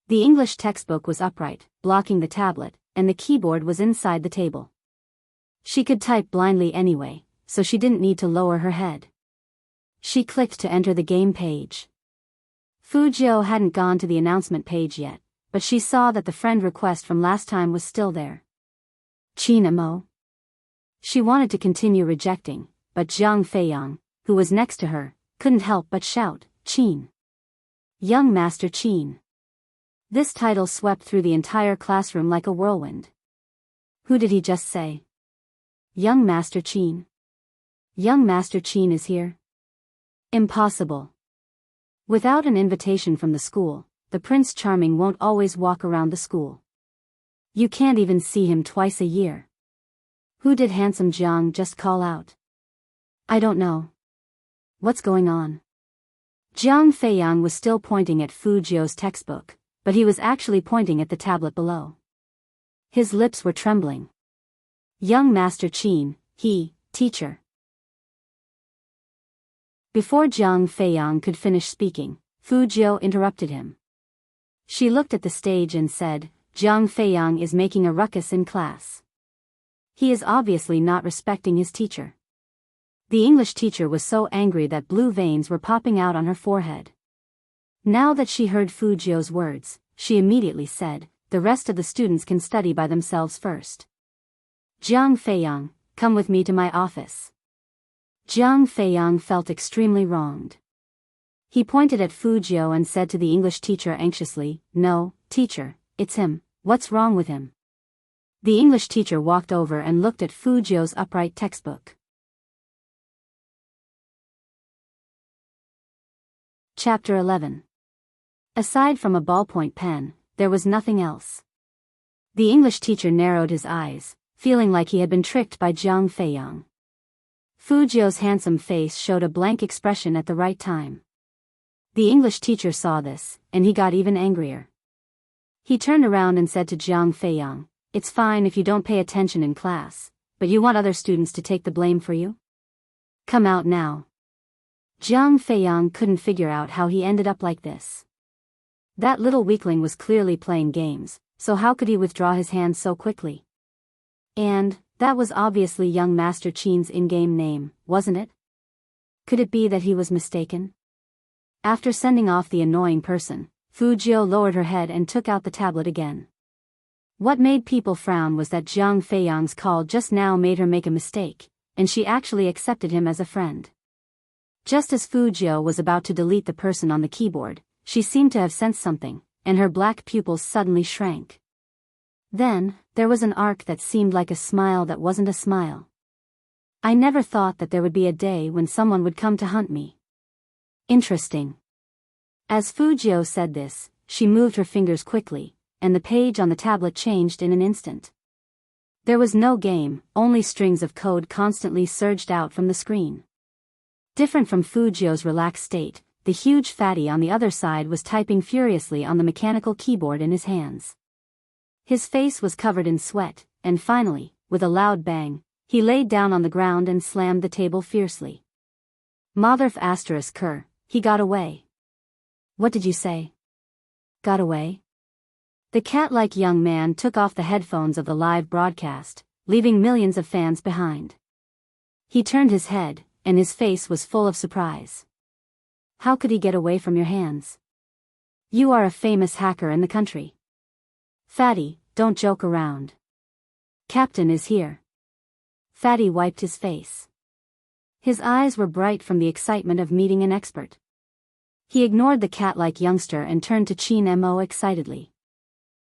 The English textbook was upright, blocking the tablet, and the keyboard was inside the table. She could type blindly anyway, so she didn't need to lower her head. She clicked to enter the game page. Fujio hadn't gone to the announcement page yet, but she saw that the friend request from last time was still there. Chinamo. She wanted to continue rejecting, but Zhang Feiyang, who was next to her, couldn't help but shout, Qin. Young Master Qin. This title swept through the entire classroom like a whirlwind. Who did he just say? Young Master Qin. Young Master Qin is here? Impossible. Without an invitation from the school, the Prince Charming won't always walk around the school. You can't even see him twice a year. Who did handsome Jiang just call out? I don't know. What's going on? Zhang Feiyang was still pointing at Fujio's textbook, but he was actually pointing at the tablet below. His lips were trembling. Young Master Qin, teacher. Before Zhang Feiyang could finish speaking, Fujio interrupted him. She looked at the stage and said, Zhang Feiyang is making a ruckus in class. He is obviously not respecting his teacher. The English teacher was so angry that blue veins were popping out on her forehead. Now that she heard Fujio's words, she immediately said, the rest of the students can study by themselves first. Zhang Feiyang, come with me to my office. Zhang Feiyang felt extremely wronged. He pointed at Fujio and said to the English teacher anxiously, No, teacher, it's him, what's wrong with him? The English teacher walked over and looked at Fujio's upright textbook. Chapter 11. Aside from a ballpoint pen, there was nothing else. The English teacher narrowed his eyes, feeling like he had been tricked by Jiang Feiyang. Fu Jiu's handsome face showed a blank expression at the right time. The English teacher saw this, and he got even angrier. He turned around and said to Jiang Feiyang, "It's fine if you don't pay attention in class, but you want other students to take the blame for you? Come out now." Jiang Feiyang couldn't figure out how he ended up like this. That little weakling was clearly playing games, so how could he withdraw his hand so quickly? And that was obviously young Master Qin's in-game name, wasn't it? Could it be that he was mistaken? After sending off the annoying person, Fu Jiu lowered her head and took out the tablet again. What made people frown was that Jiang Feiyang's call just now made her make a mistake, and she actually accepted him as a friend. Just as Fu Jiu was about to delete the person on the keyboard, she seemed to have sensed something, and her black pupils suddenly shrank. Then, there was an arc that seemed like a smile that wasn't a smile. "I never thought that there would be a day when someone would come to hunt me. Interesting." As Fu Jiu said this, she moved her fingers quickly, and the page on the tablet changed in an instant. There was no game, only strings of code constantly surged out from the screen. Different from Fu Jiu's relaxed state, the huge fatty on the other side was typing furiously on the mechanical keyboard in his hands. His face was covered in sweat, and finally, with a loud bang, he laid down on the ground and slammed the table fiercely. Motherf asterisk cur, he got away. What did you say? Got away? The cat-like young man took off the headphones of the live broadcast, leaving millions of fans behind. He turned his head, and his face was full of surprise. How could he get away from your hands? You are a famous hacker in the country. Fatty, don't joke around. Captain is here. Fatty wiped his face. His eyes were bright from the excitement of meeting an expert. He ignored the cat-like youngster and turned to Qin Mo excitedly.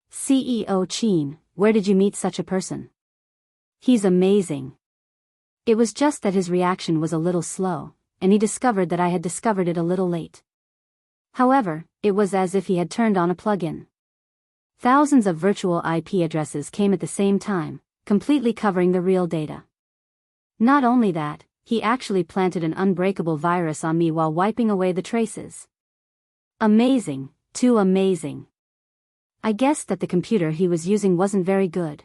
"CEO Qin, where did you meet such a person? He's amazing." It was just that his reaction was a little slow, and he discovered that I had discovered it a little late. However, it was as if he had turned on a plug-in. Thousands of virtual IP addresses came at the same time, completely covering the real data. Not only that, he actually planted an unbreakable virus on me while wiping away the traces. Amazing, too amazing. I guessed that the computer he was using wasn't very good.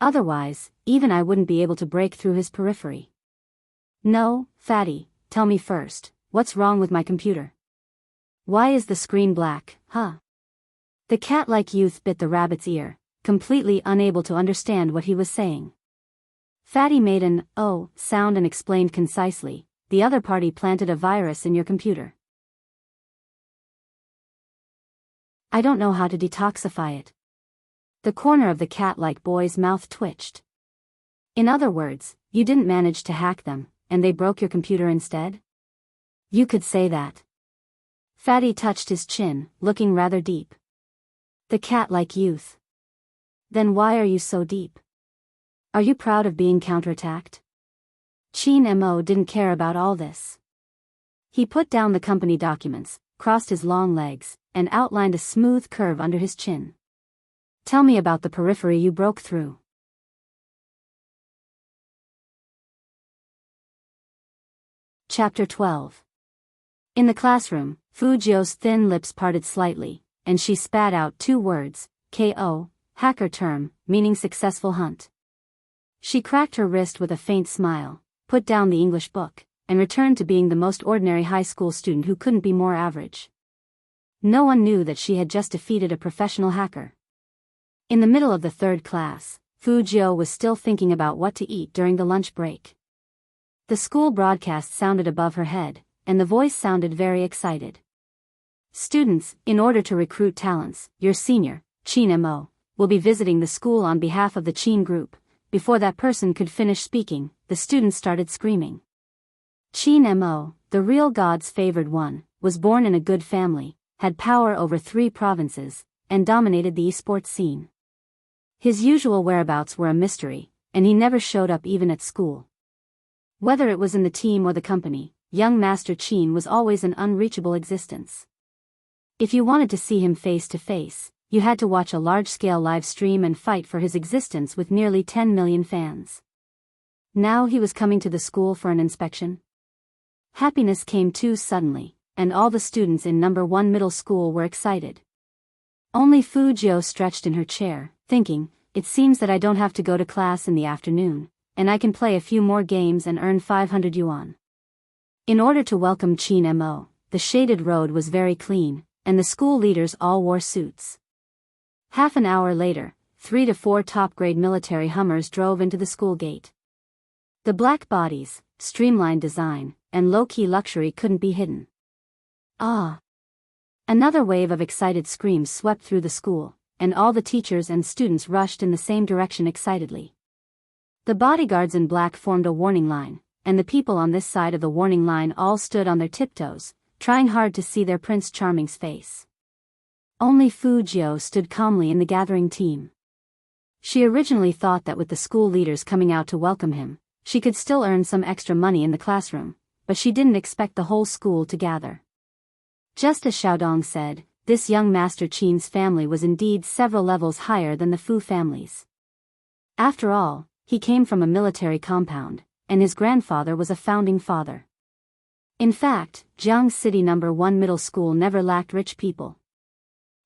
Otherwise, even I wouldn't be able to break through his periphery. "No, Fatty, tell me first, what's wrong with my computer? Why is the screen black, huh?" The cat-like youth bit the rabbit's ear, completely unable to understand what he was saying. Fatty made an "oh" sound and explained concisely, "The other party planted a virus in your computer. I don't know how to detoxify it." The corner of the cat-like boy's mouth twitched. "In other words, you didn't manage to hack them, and they broke your computer instead? You could say that." Fatty touched his chin, looking rather deep. The cat-like youth. "Then why are you so deep? Are you proud of being counterattacked?" Qin Mo didn't care about all this. He put down the company documents, crossed his long legs, and outlined a smooth curve under his chin. "Tell me about the periphery you broke through." Chapter 12. In the classroom, Fu Jiu's thin lips parted slightly, and she spat out 2 words, KO, hacker term, meaning successful hunt. She cracked her wrist with a faint smile, put down the English book, and returned to being the most ordinary high school student who couldn't be more average. No one knew that she had just defeated a professional hacker. In the middle of the 3rd class, Fu Jiu was still thinking about what to eat during the lunch break. The school broadcast sounded above her head, and the voice sounded very excited. "Students, in order to recruit talents, your senior, Qin Mo, will be visiting the school on behalf of the Qin group." Before that person could finish speaking, the students started screaming. Qin Mo, the real God's favored one, was born in a good family, had power over 3 provinces, and dominated the esports scene. His usual whereabouts were a mystery, and he never showed up even at school. Whether it was in the team or the company, young Master Qin was always an unreachable existence. If you wanted to see him face to face, you had to watch a large-scale live stream and fight for his existence with nearly 10 million fans. Now he was coming to the school for an inspection. Happiness came too suddenly, and all the students in number 1 middle school were excited. Only Fu Jiu stretched in her chair, thinking, it seems that I don't have to go to class in the afternoon, and I can play a few more games and earn 500 yuan. In order to welcome Qin Mo, the shaded road was very clean, and the school leaders all wore suits. Half an hour later, 3 to 4 top-grade military Hummers drove into the school gate. The black bodies, streamlined design, and low-key luxury couldn't be hidden. Ah! Another wave of excited screams swept through the school, and all the teachers and students rushed in the same direction excitedly. The bodyguards in black formed a warning line, and the people on this side of the warning line all stood on their tiptoes, trying hard to see their Prince Charming's face. Only Fu Jiu stood calmly in the gathering team. She originally thought that with the school leaders coming out to welcome him, she could still earn some extra money in the classroom, but she didn't expect the whole school to gather. Just as Xiaodong said, this young Master Qin's family was indeed several levels higher than the Fu families. After all, he came from a military compound, and his grandfather was a founding father. In fact, Jiang City number 1 middle school never lacked rich people.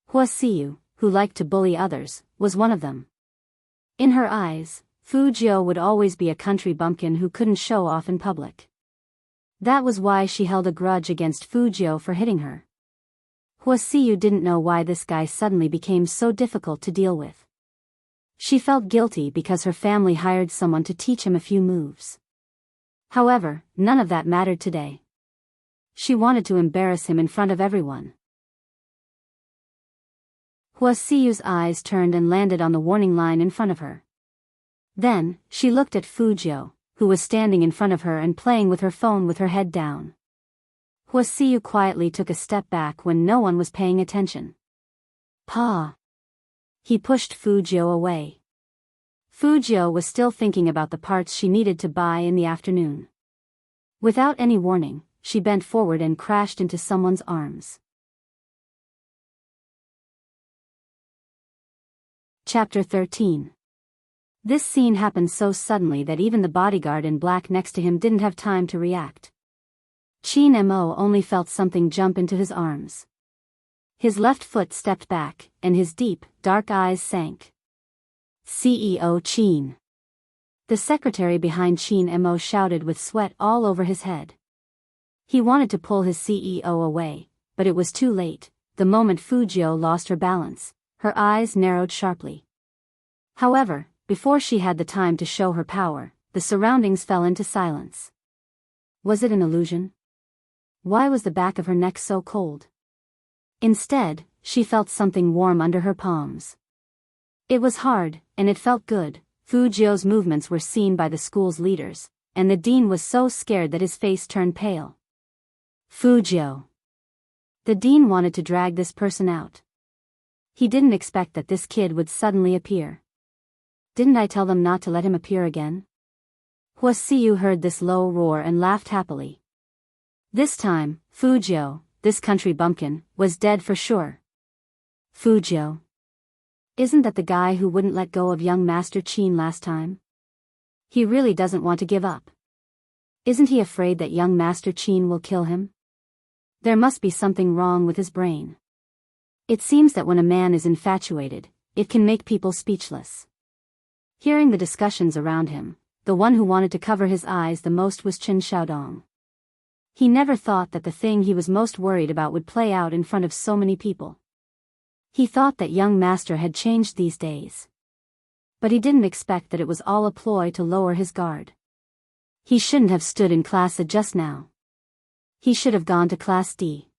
Hua Siyu, who liked to bully others, was one of them. In her eyes, Fu Jiu would always be a country bumpkin who couldn't show off in public. That was why she held a grudge against Fu Jiu for hitting her. Hua Siyu didn't know why this guy suddenly became so difficult to deal with. She felt guilty because her family hired someone to teach him a few moves. However, none of that mattered today. She wanted to embarrass him in front of everyone. Hua Siyu's eyes turned and landed on the warning line in front of her. Then, she looked at Fu Jiu, who was standing in front of her and playing with her phone with her head down. Hua Siyu quietly took a step back when no one was paying attention. Pa! He pushed Fu Jiu away. Fu Jiu was still thinking about the parts she needed to buy in the afternoon. Without any warning, she bent forward and crashed into someone's arms. Chapter 13. This scene happened so suddenly that even the bodyguard in black next to him didn't have time to react. Qin Mo only felt something jump into his arms. His left foot stepped back, and his deep, dark eyes sank. CEO Qin. The secretary behind Qin Mo shouted with sweat all over his head. He wanted to pull his CEO away, but it was too late. The moment Fu Jiu lost her balance, her eyes narrowed sharply. However, before she had the time to show her power, the surroundings fell into silence. Was it an illusion? Why was the back of her neck so cold? Instead, she felt something warm under her palms. It was hard, and it felt good. Fu Jiu's movements were seen by the school's leaders, and the dean was so scared that his face turned pale. Fu Jiu. The dean wanted to drag this person out. He didn't expect that this kid would suddenly appear. Didn't I tell them not to let him appear again? Hua Siyu heard this low roar and laughed happily. This time, Fu Jiu, this country bumpkin, was dead for sure. Fu Jiu. Isn't that the guy who wouldn't let go of young Master Qin last time? He really doesn't want to give up. Isn't he afraid that young Master Qin will kill him? There must be something wrong with his brain. It seems that when a man is infatuated, it can make people speechless. Hearing the discussions around him, the one who wanted to cover his eyes the most was Chen Xiaodong. He never thought that the thing he was most worried about would play out in front of so many people. He thought that young master had changed these days. But he didn't expect that it was all a ploy to lower his guard. He shouldn't have stood in class A just now. He should have gone to class D.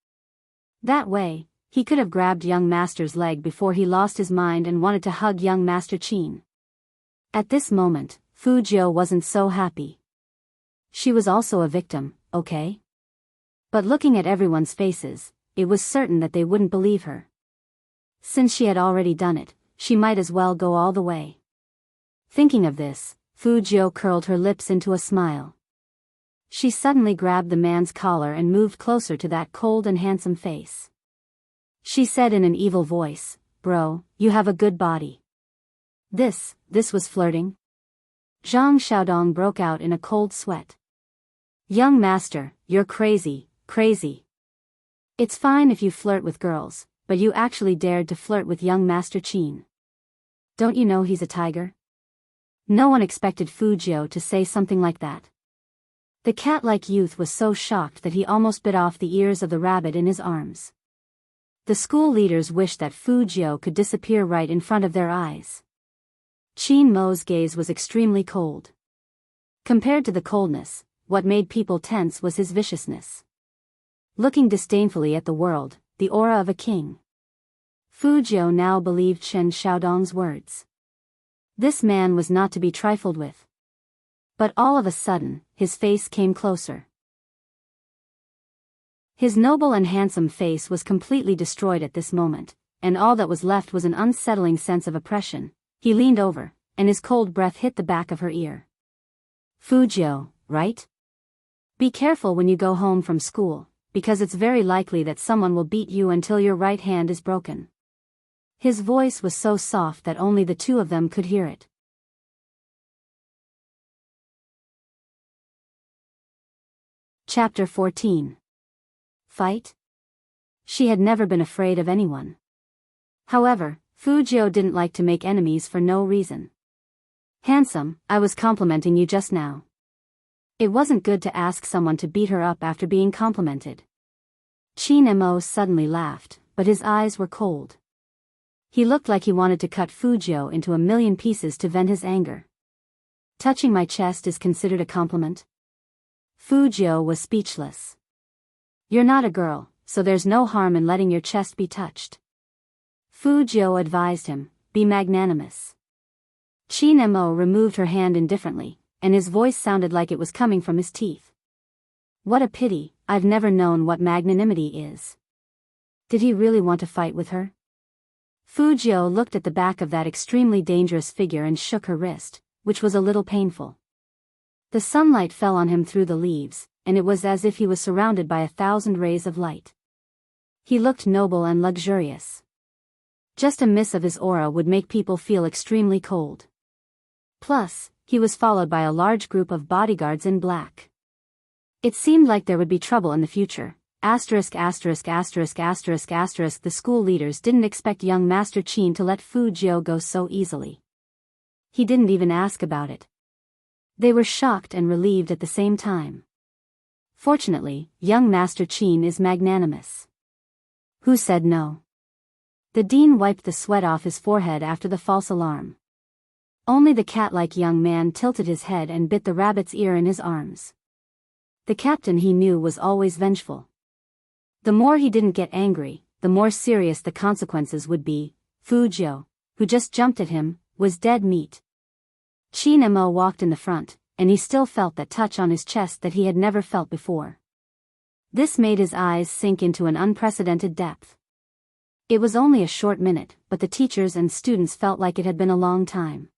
That way, he could have grabbed young master's leg before he lost his mind and wanted to hug young Master Qin. At this moment, Fu Jiu wasn't so happy. She was also a victim, okay? But looking at everyone's faces, it was certain that they wouldn't believe her. Since she had already done it, she might as well go all the way. Thinking of this, Fu Jiu curled her lips into a smile. She suddenly grabbed the man's collar and moved closer to that cold and handsome face. She said in an evil voice, "Bro, you have a good body." This was flirting? Zhang Xiaodong broke out in a cold sweat. "Young master, you're crazy, crazy. It's fine if you flirt with girls, but you actually dared to flirt with young Master Qin. Don't you know he's a tiger?" No one expected Fu Jiu to say something like that. The cat-like youth was so shocked that he almost bit off the ears of the rabbit in his arms. The school leaders wished that Fu Jiu could disappear right in front of their eyes. Qin Mo's gaze was extremely cold. Compared to the coldness, what made people tense was his viciousness. Looking disdainfully at the world, the aura of a king. Fu Jiu now believed Chen Xiaodong's words. This man was not to be trifled with. But all of a sudden, his face came closer. His noble and handsome face was completely destroyed at this moment, and all that was left was an unsettling sense of oppression. He leaned over, and his cold breath hit the back of her ear. "Fu Jiu, right? Be careful when you go home from school, because it's very likely that someone will beat you until your right hand is broken." His voice was so soft that only the two of them could hear it. Chapter 14. Fight? She had never been afraid of anyone. However, Fu Jiu didn't like to make enemies for no reason. "Handsome, I was complimenting you just now." It wasn't good to ask someone to beat her up after being complimented. Qin Mo suddenly laughed, but his eyes were cold. He looked like he wanted to cut Fu Jiu into a million pieces to vent his anger. "Touching my chest is considered a compliment?" Fu Jiu was speechless. "You're not a girl, so there's no harm in letting your chest be touched." Fu Jiu advised him, "Be magnanimous." Qin Mo removed her hand indifferently, and his voice sounded like it was coming from his teeth. "What a pity, I've never known what magnanimity is." Did he really want to fight with her? Fu Jiu looked at the back of that extremely dangerous figure and shook her wrist, which was a little painful. The sunlight fell on him through the leaves, and it was as if he was surrounded by 1,000 rays of light. He looked noble and luxurious. Just a miss of his aura would make people feel extremely cold. Plus, he was followed by a large group of bodyguards in black. It seemed like there would be trouble in the future. The school leaders didn't expect young Master Qin to let Fu Jiu go so easily. He didn't even ask about it. They were shocked and relieved at the same time. Fortunately, young Master Qin is magnanimous. Who said no? The dean wiped the sweat off his forehead after the false alarm. Only the cat-like young man tilted his head and bit the rabbit's ear in his arms. The captain he knew was always vengeful. The more he didn't get angry, the more serious the consequences would be. Fu Jiu, who just jumped at him, was dead meat. Qin Mo walked in the front, and he still felt that touch on his chest that he had never felt before. This made his eyes sink into an unprecedented depth. It was only a short minute, but the teachers and students felt like it had been a long time.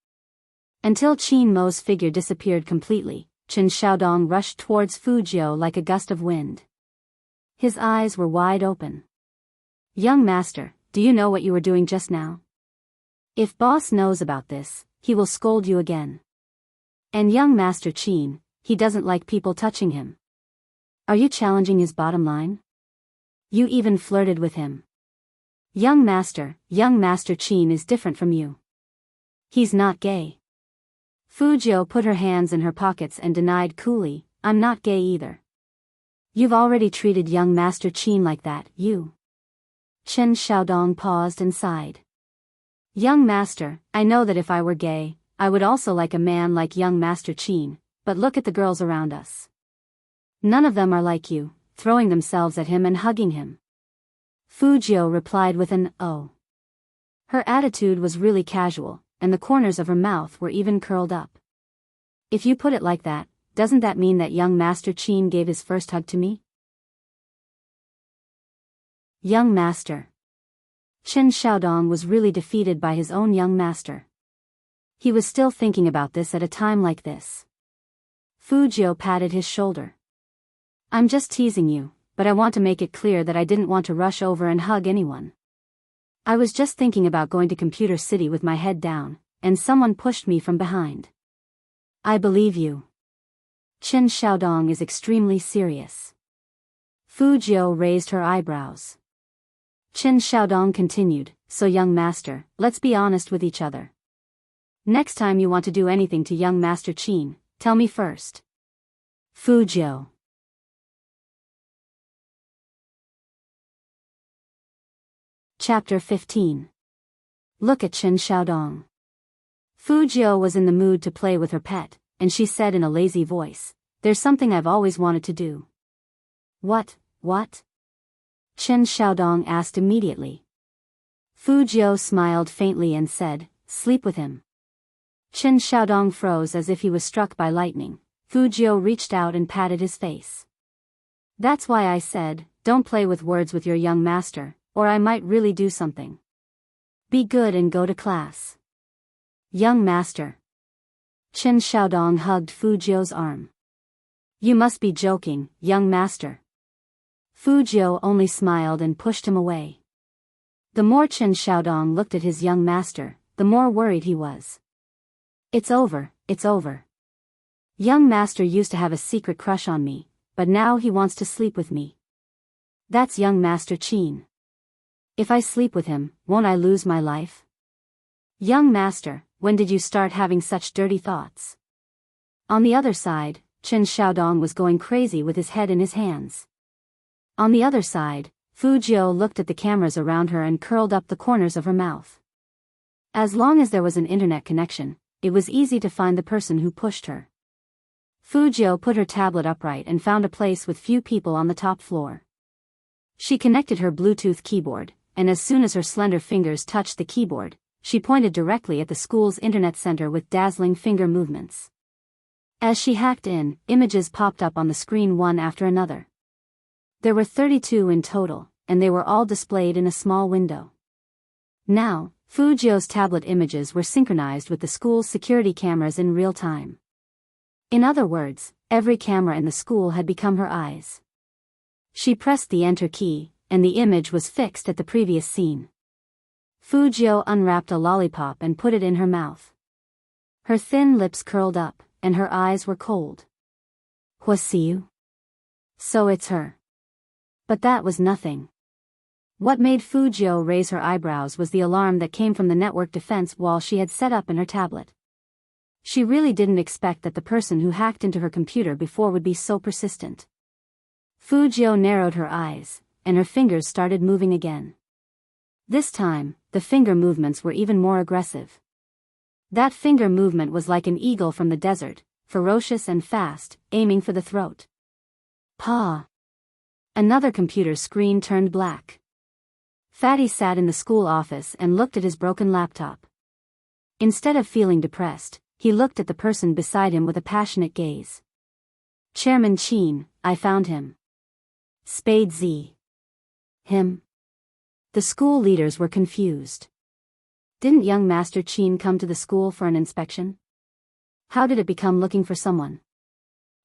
Until Qin Mo's figure disappeared completely, Chen Xiaodong rushed towards Fu Jiu like a gust of wind. His eyes were wide open. "Young master, do you know what you were doing just now? If boss knows about this, he will scold you again. And young Master Qin, he doesn't like people touching him. Are you challenging his bottom line? You even flirted with him. Young Master Qin is different from you. He's not gay." Fu Jiu put her hands in her pockets and denied coolly, "I'm not gay either." "You've already treated young Master Qin like that, you." Chen Xiaodong paused and sighed. "Young Master, I know that if I were gay, I would also like a man like young Master Qin, but look at the girls around us. None of them are like you, throwing themselves at him and hugging him." Fu Jiu replied with an "oh." Her attitude was really casual, and the corners of her mouth were even curled up. "If you put it like that, doesn't that mean that young Master Qin gave his first hug to me?" Young Master. Chen Xiaodong was really defeated by his own young master. He was still thinking about this at a time like this. Fu Jiu patted his shoulder. I'm just teasing you, but I want to make it clear that I didn't want to rush over and hug anyone. I was just thinking about going to Computer City with my head down, and someone pushed me from behind. I believe you. Qin Xiaodong is extremely serious. Fu Jiu raised her eyebrows. Qin Xiaodong continued, so young master, let's be honest with each other. Next time you want to do anything to young master Qin, tell me first. Fu Jiu. Chapter 15. Look at Qin Xiaodong. Fu Jiu was in the mood to play with her pet, and she said in a lazy voice, there's something I've always wanted to do. What? Qin Xiaodong asked immediately. Fu Jiu smiled faintly and said, sleep with him. Qin Xiaodong froze as if he was struck by lightning. Fu Jiu reached out and patted his face. That's why I said, don't play with words with your young master, or I might really do something. Be good and go to class. Young master. Qin Xiaodong hugged Fu Jiu's arm. You must be joking, young master. Fu Jiu only smiled and pushed him away. The more Qin Xiaodong looked at his young master, the more worried he was. It's over. Young master used to have a secret crush on me, but now he wants to sleep with me. That's young master Qin. If I sleep with him, won't I lose my life? Young master, when did you start having such dirty thoughts? On the other side, Qin Xiaodong was going crazy with his head in his hands. On the other side, Fu Jiu looked at the cameras around her and curled up the corners of her mouth. As long as there was an internet connection, it was easy to find the person who pushed her. Fu Jiu put her tablet upright and found a place with few people on the top floor. She connected her Bluetooth keyboard, and as soon as her slender fingers touched the keyboard, she pointed directly at the school's internet center with dazzling finger movements. As she hacked in, images popped up on the screen one after another. There were 32 in total, and they were all displayed in a small window. Now, Fu Jiu's tablet images were synchronized with the school's security cameras in real time. In other words, every camera in the school had become her eyes. She pressed the enter key, and the image was fixed at the previous scene. Fu Jiu unwrapped a lollipop and put it in her mouth. Her thin lips curled up, and her eyes were cold. Huasiu? So it's her. But that was nothing. What made Fu Jiu raise her eyebrows was the alarm that came from the network defense wall she had set up in her tablet. She really didn't expect that the person who hacked into her computer before would be so persistent. Fu Jiu narrowed her eyes, and her fingers started moving again. This time, the finger movements were even more aggressive. That finger movement was like an eagle from the desert, ferocious and fast, aiming for the throat. Pa! Another computer screen turned black. Fatty sat in the school office and looked at his broken laptop. Instead of feeling depressed, he looked at the person beside him with a passionate gaze. Chairman Qin, I found him. Spade Z. Him? The school leaders were confused. Didn't young Master Qin come to the school for an inspection? How did it become looking for someone?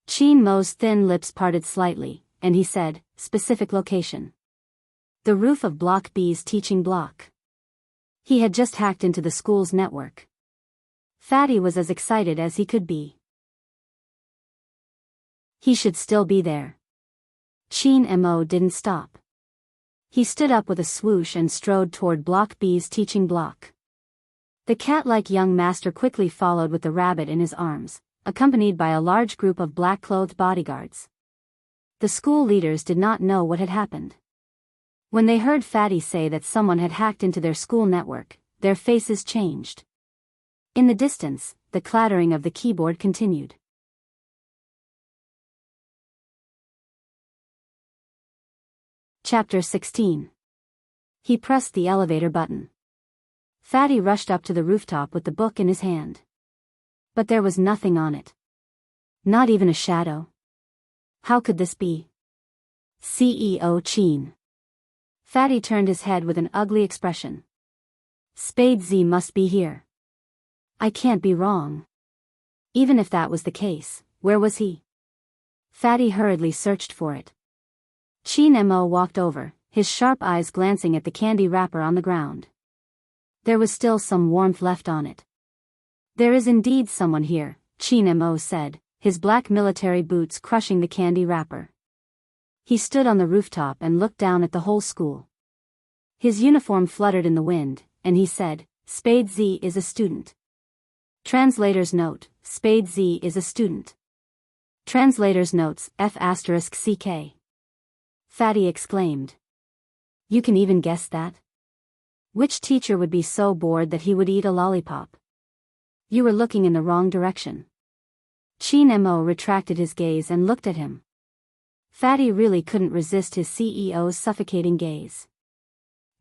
Qin Mo's thin lips parted slightly, and he said, specific location. The roof of Block B's teaching block. He had just hacked into the school's network. Fatty was as excited as he could be. He should still be there. Qin Mo didn't stop. He stood up with a swoosh and strode toward Block B's teaching block. The cat-like young master quickly followed with the rabbit in his arms, accompanied by a large group of black-clothed bodyguards. The school leaders did not know what had happened. When they heard Fatty say that someone had hacked into their school network, their faces changed. In the distance, the clattering of the keyboard continued. Chapter 16. He pressed the elevator button. Fatty rushed up to the rooftop with the book in his hand. But there was nothing on it. Not even a shadow. How could this be? CEO Qin. Fatty turned his head with an ugly expression. Spade Z must be here. I can't be wrong. Even if that was the case, where was he? Fatty hurriedly searched for it. Chin Mo walked over, his sharp eyes glancing at the candy wrapper on the ground. There was still some warmth left on it. There is indeed someone here, Chin Mo said, his black military boots crushing the candy wrapper. He stood on the rooftop and looked down at the whole school. His uniform fluttered in the wind, and he said, Spade Z is a student. Translator's note, Spade Z is a student. Translator's notes, F***CK. Fatty exclaimed. You can even guess that? Which teacher would be so bored that he would eat a lollipop? You were looking in the wrong direction. Chin Mo retracted his gaze and looked at him. Fatty really couldn't resist his CEO's suffocating gaze.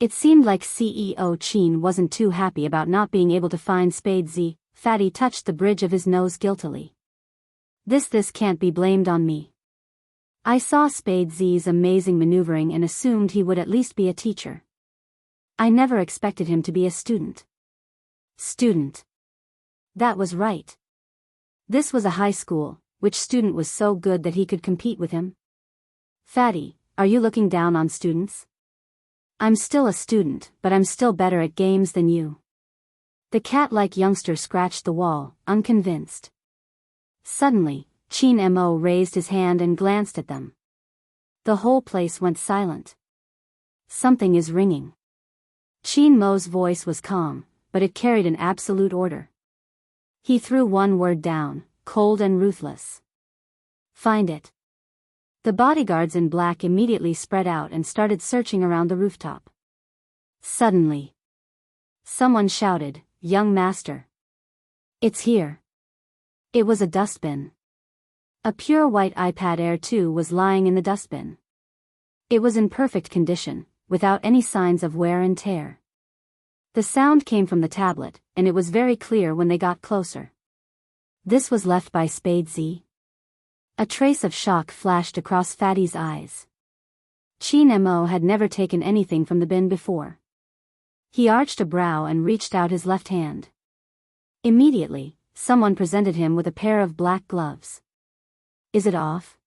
It seemed like CEO Chin wasn't too happy about not being able to find Spade Z. Fatty touched the bridge of his nose guiltily. This can't be blamed on me. I saw Spade Z's amazing maneuvering and assumed he would at least be a teacher. I never expected him to be a student. Student. That was right. This was a high school. Which student was so good that he could compete with him? Fatty, are you looking down on students? I'm still a student, but I'm still better at games than you. The cat-like youngster scratched the wall, unconvinced. Suddenly, Chin Mo raised his hand and glanced at them. The whole place went silent. Something is ringing. Chin Mo's voice was calm, but it carried an absolute order. He threw one word down, cold and ruthless. Find it. The bodyguards in black immediately spread out and started searching around the rooftop. Suddenly, someone shouted, Young master. It's here. It was a dustbin. A pure white iPad Air 2 was lying in the dustbin. It was in perfect condition, without any signs of wear and tear. The sound came from the tablet, and it was very clear when they got closer. This was left by Spade Z. A trace of shock flashed across Fatty's eyes. Chin Mo had never taken anything from the bin before. He arched a brow and reached out his left hand. Immediately, someone presented him with a pair of black gloves. Is it off?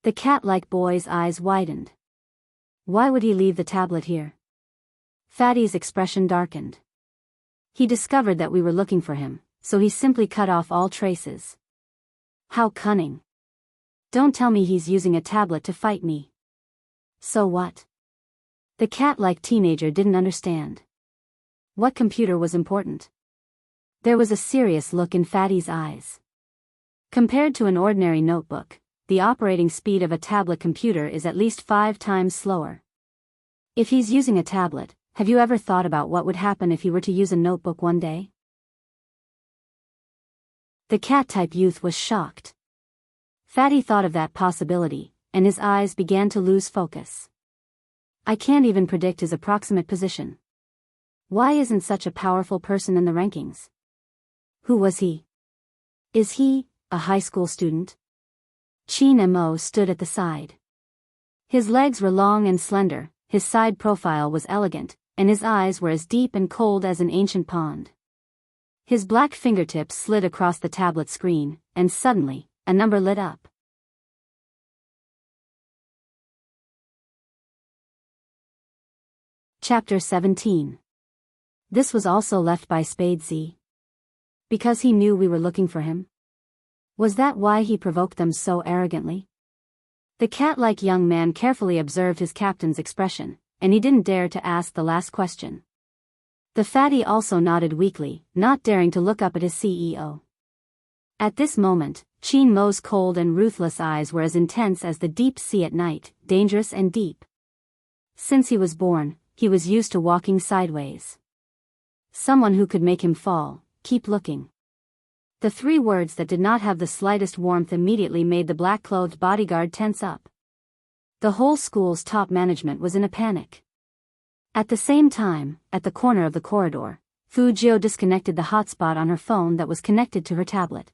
The cat-like boy's eyes widened. Why would he leave the tablet here? Fatty's expression darkened. He discovered that we were looking for him, so he simply cut off all traces. How cunning. Don't tell me he's using a tablet to fight me. So what? The cat-like teenager didn't understand. What computer was important? There was a serious look in Fatty's eyes. Compared to an ordinary notebook, the operating speed of a tablet computer is at least 5 times slower. If he's using a tablet, have you ever thought about what would happen if he were to use a notebook one day? The cat-type youth was shocked. Fatty thought of that possibility, and his eyes began to lose focus. I can't even predict his approximate position. Why isn't such a powerful person in the rankings? Who was he? Is he a high school student? Chin Mo stood at the side. His legs were long and slender, his side profile was elegant, and his eyes were as deep and cold as an ancient pond. His black fingertips slid across the tablet screen, and suddenly, a number lit up. Chapter 17. This was also left by Spade Z. Because he knew we were looking for him? Was that why he provoked them so arrogantly? The cat-like young man carefully observed his captain's expression, and he didn't dare to ask the last question. The fatty also nodded weakly, not daring to look up at his CEO. At this moment, Chin Mo's cold and ruthless eyes were as intense as the deep sea at night, dangerous and deep. Since he was born, he was used to walking sideways. Someone who could make him fall, keep looking. The 3 words that did not have the slightest warmth immediately made the black-clothed bodyguard tense up. The whole school's top management was in a panic. At the same time, at the corner of the corridor, Fujio disconnected the hotspot on her phone that was connected to her tablet.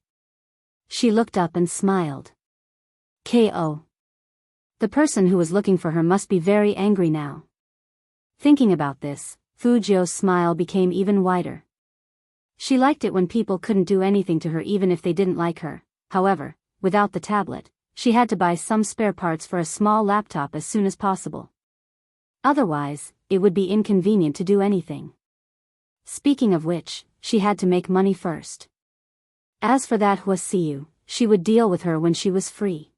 She looked up and smiled. K.O. The person who was looking for her must be very angry now. Thinking about this, Fujio's smile became even wider. She liked it when people couldn't do anything to her even if they didn't like her. However, without the tablet, she had to buy some spare parts for a small laptop as soon as possible. Otherwise, it would be inconvenient to do anything. Speaking of which, she had to make money first. As for that Huasiu, she would deal with her when she was free.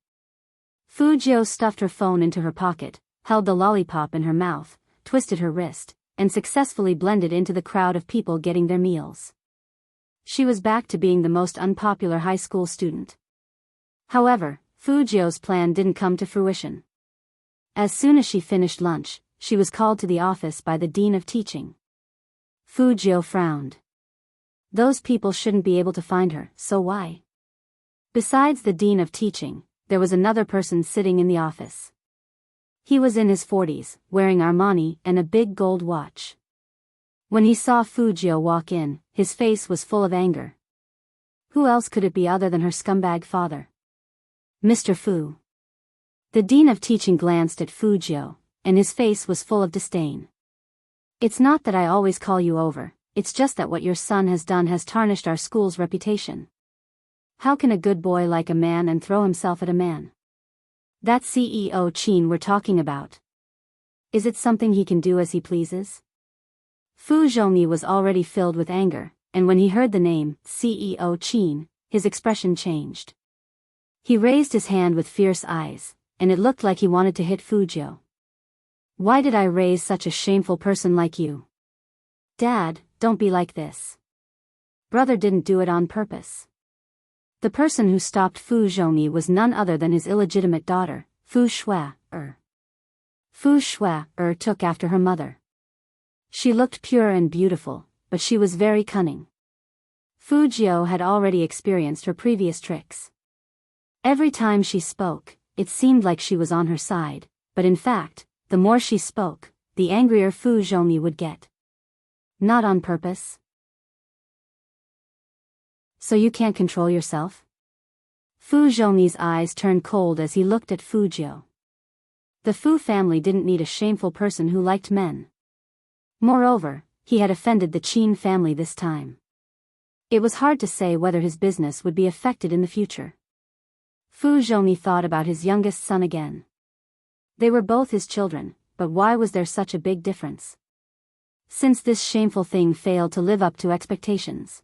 Fujio stuffed her phone into her pocket, held the lollipop in her mouth, twisted her wrist, and successfully blended into the crowd of people getting their meals. She was back to being the most unpopular high school student. However, Fujio's plan didn't come to fruition. As soon as she finished lunch, she was called to the office by the dean of teaching. Fujio frowned. Those people shouldn't be able to find her, so why? Besides the dean of teaching, there was another person sitting in the office. He was in his 40s, wearing Armani and a big gold watch. When he saw Fujio walk in, his face was full of anger. Who else could it be other than her scumbag father? Mr. Fu. The dean of teaching glanced at Fujio, and his face was full of disdain. It's not that I always call you over, it's just that what your son has done has tarnished our school's reputation. How can a good boy like a man and throw himself at a man? That CEO Chin we're talking about. Is it something he can do as he pleases? Fu Zhongyi was already filled with anger, and when he heard the name, CEO Chin, his expression changed. He raised his hand with fierce eyes, and it looked like he wanted to hit Fujio. Why did I raise such a shameful person like you? Dad, don't be like this. Brother didn't do it on purpose. The person who stopped Fu Zhongyi was none other than his illegitimate daughter, Fu Shui-er. Fu Shui-er took after her mother. She looked pure and beautiful, but she was very cunning. Fujio had already experienced her previous tricks. Every time she spoke, it seemed like she was on her side, but in fact, the more she spoke, the angrier Fu Zhongyi would get. Not on purpose. So you can't control yourself? Fu Zhongyi's eyes turned cold as he looked at Fujio. The Fu family didn't need a shameful person who liked men. Moreover, he had offended the Qin family this time. It was hard to say whether his business would be affected in the future. Fu Zhongyi thought about his youngest son again. They were both his children, but why was there such a big difference? Since this shameful thing failed to live up to expectations.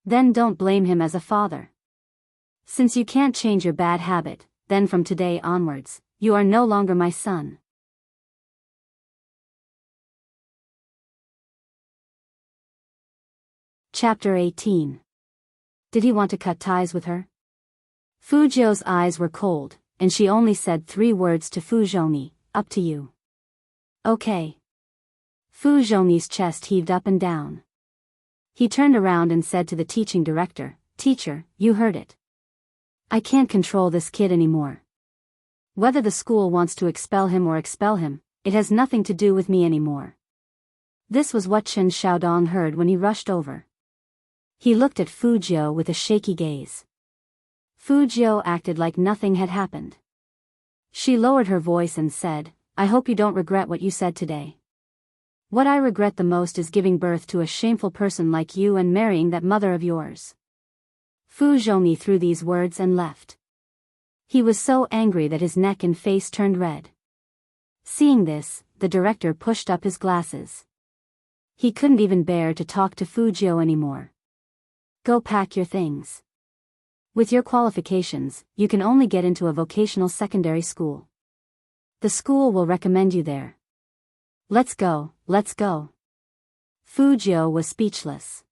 Then don't blame him as a father. Since you can't change your bad habit, then from today onwards, you are no longer my son. Chapter 18. Did he want to cut ties with her? Fujio's eyes were cold, and she only said 3 words to Fu Zhongyi, up to you. Okay. Fu Zhongyi's chest heaved up and down. He turned around and said to the teaching director, Teacher, you heard it. I can't control this kid anymore. Whether the school wants to expel him, it has nothing to do with me anymore. This was what Chen Xiaodong heard when he rushed over. He looked at Fujio with a shaky gaze. Fujio acted like nothing had happened. She lowered her voice and said, I hope you don't regret what you said today. What I regret the most is giving birth to a shameful person like you and marrying that mother of yours. Fu Zhongyi threw these words and left. He was so angry that his neck and face turned red. Seeing this, the director pushed up his glasses. He couldn't even bear to talk to Fujio anymore. Go pack your things. With your qualifications, you can only get into a vocational secondary school. The school will recommend you there. Let's go, let's go. Fujio was speechless.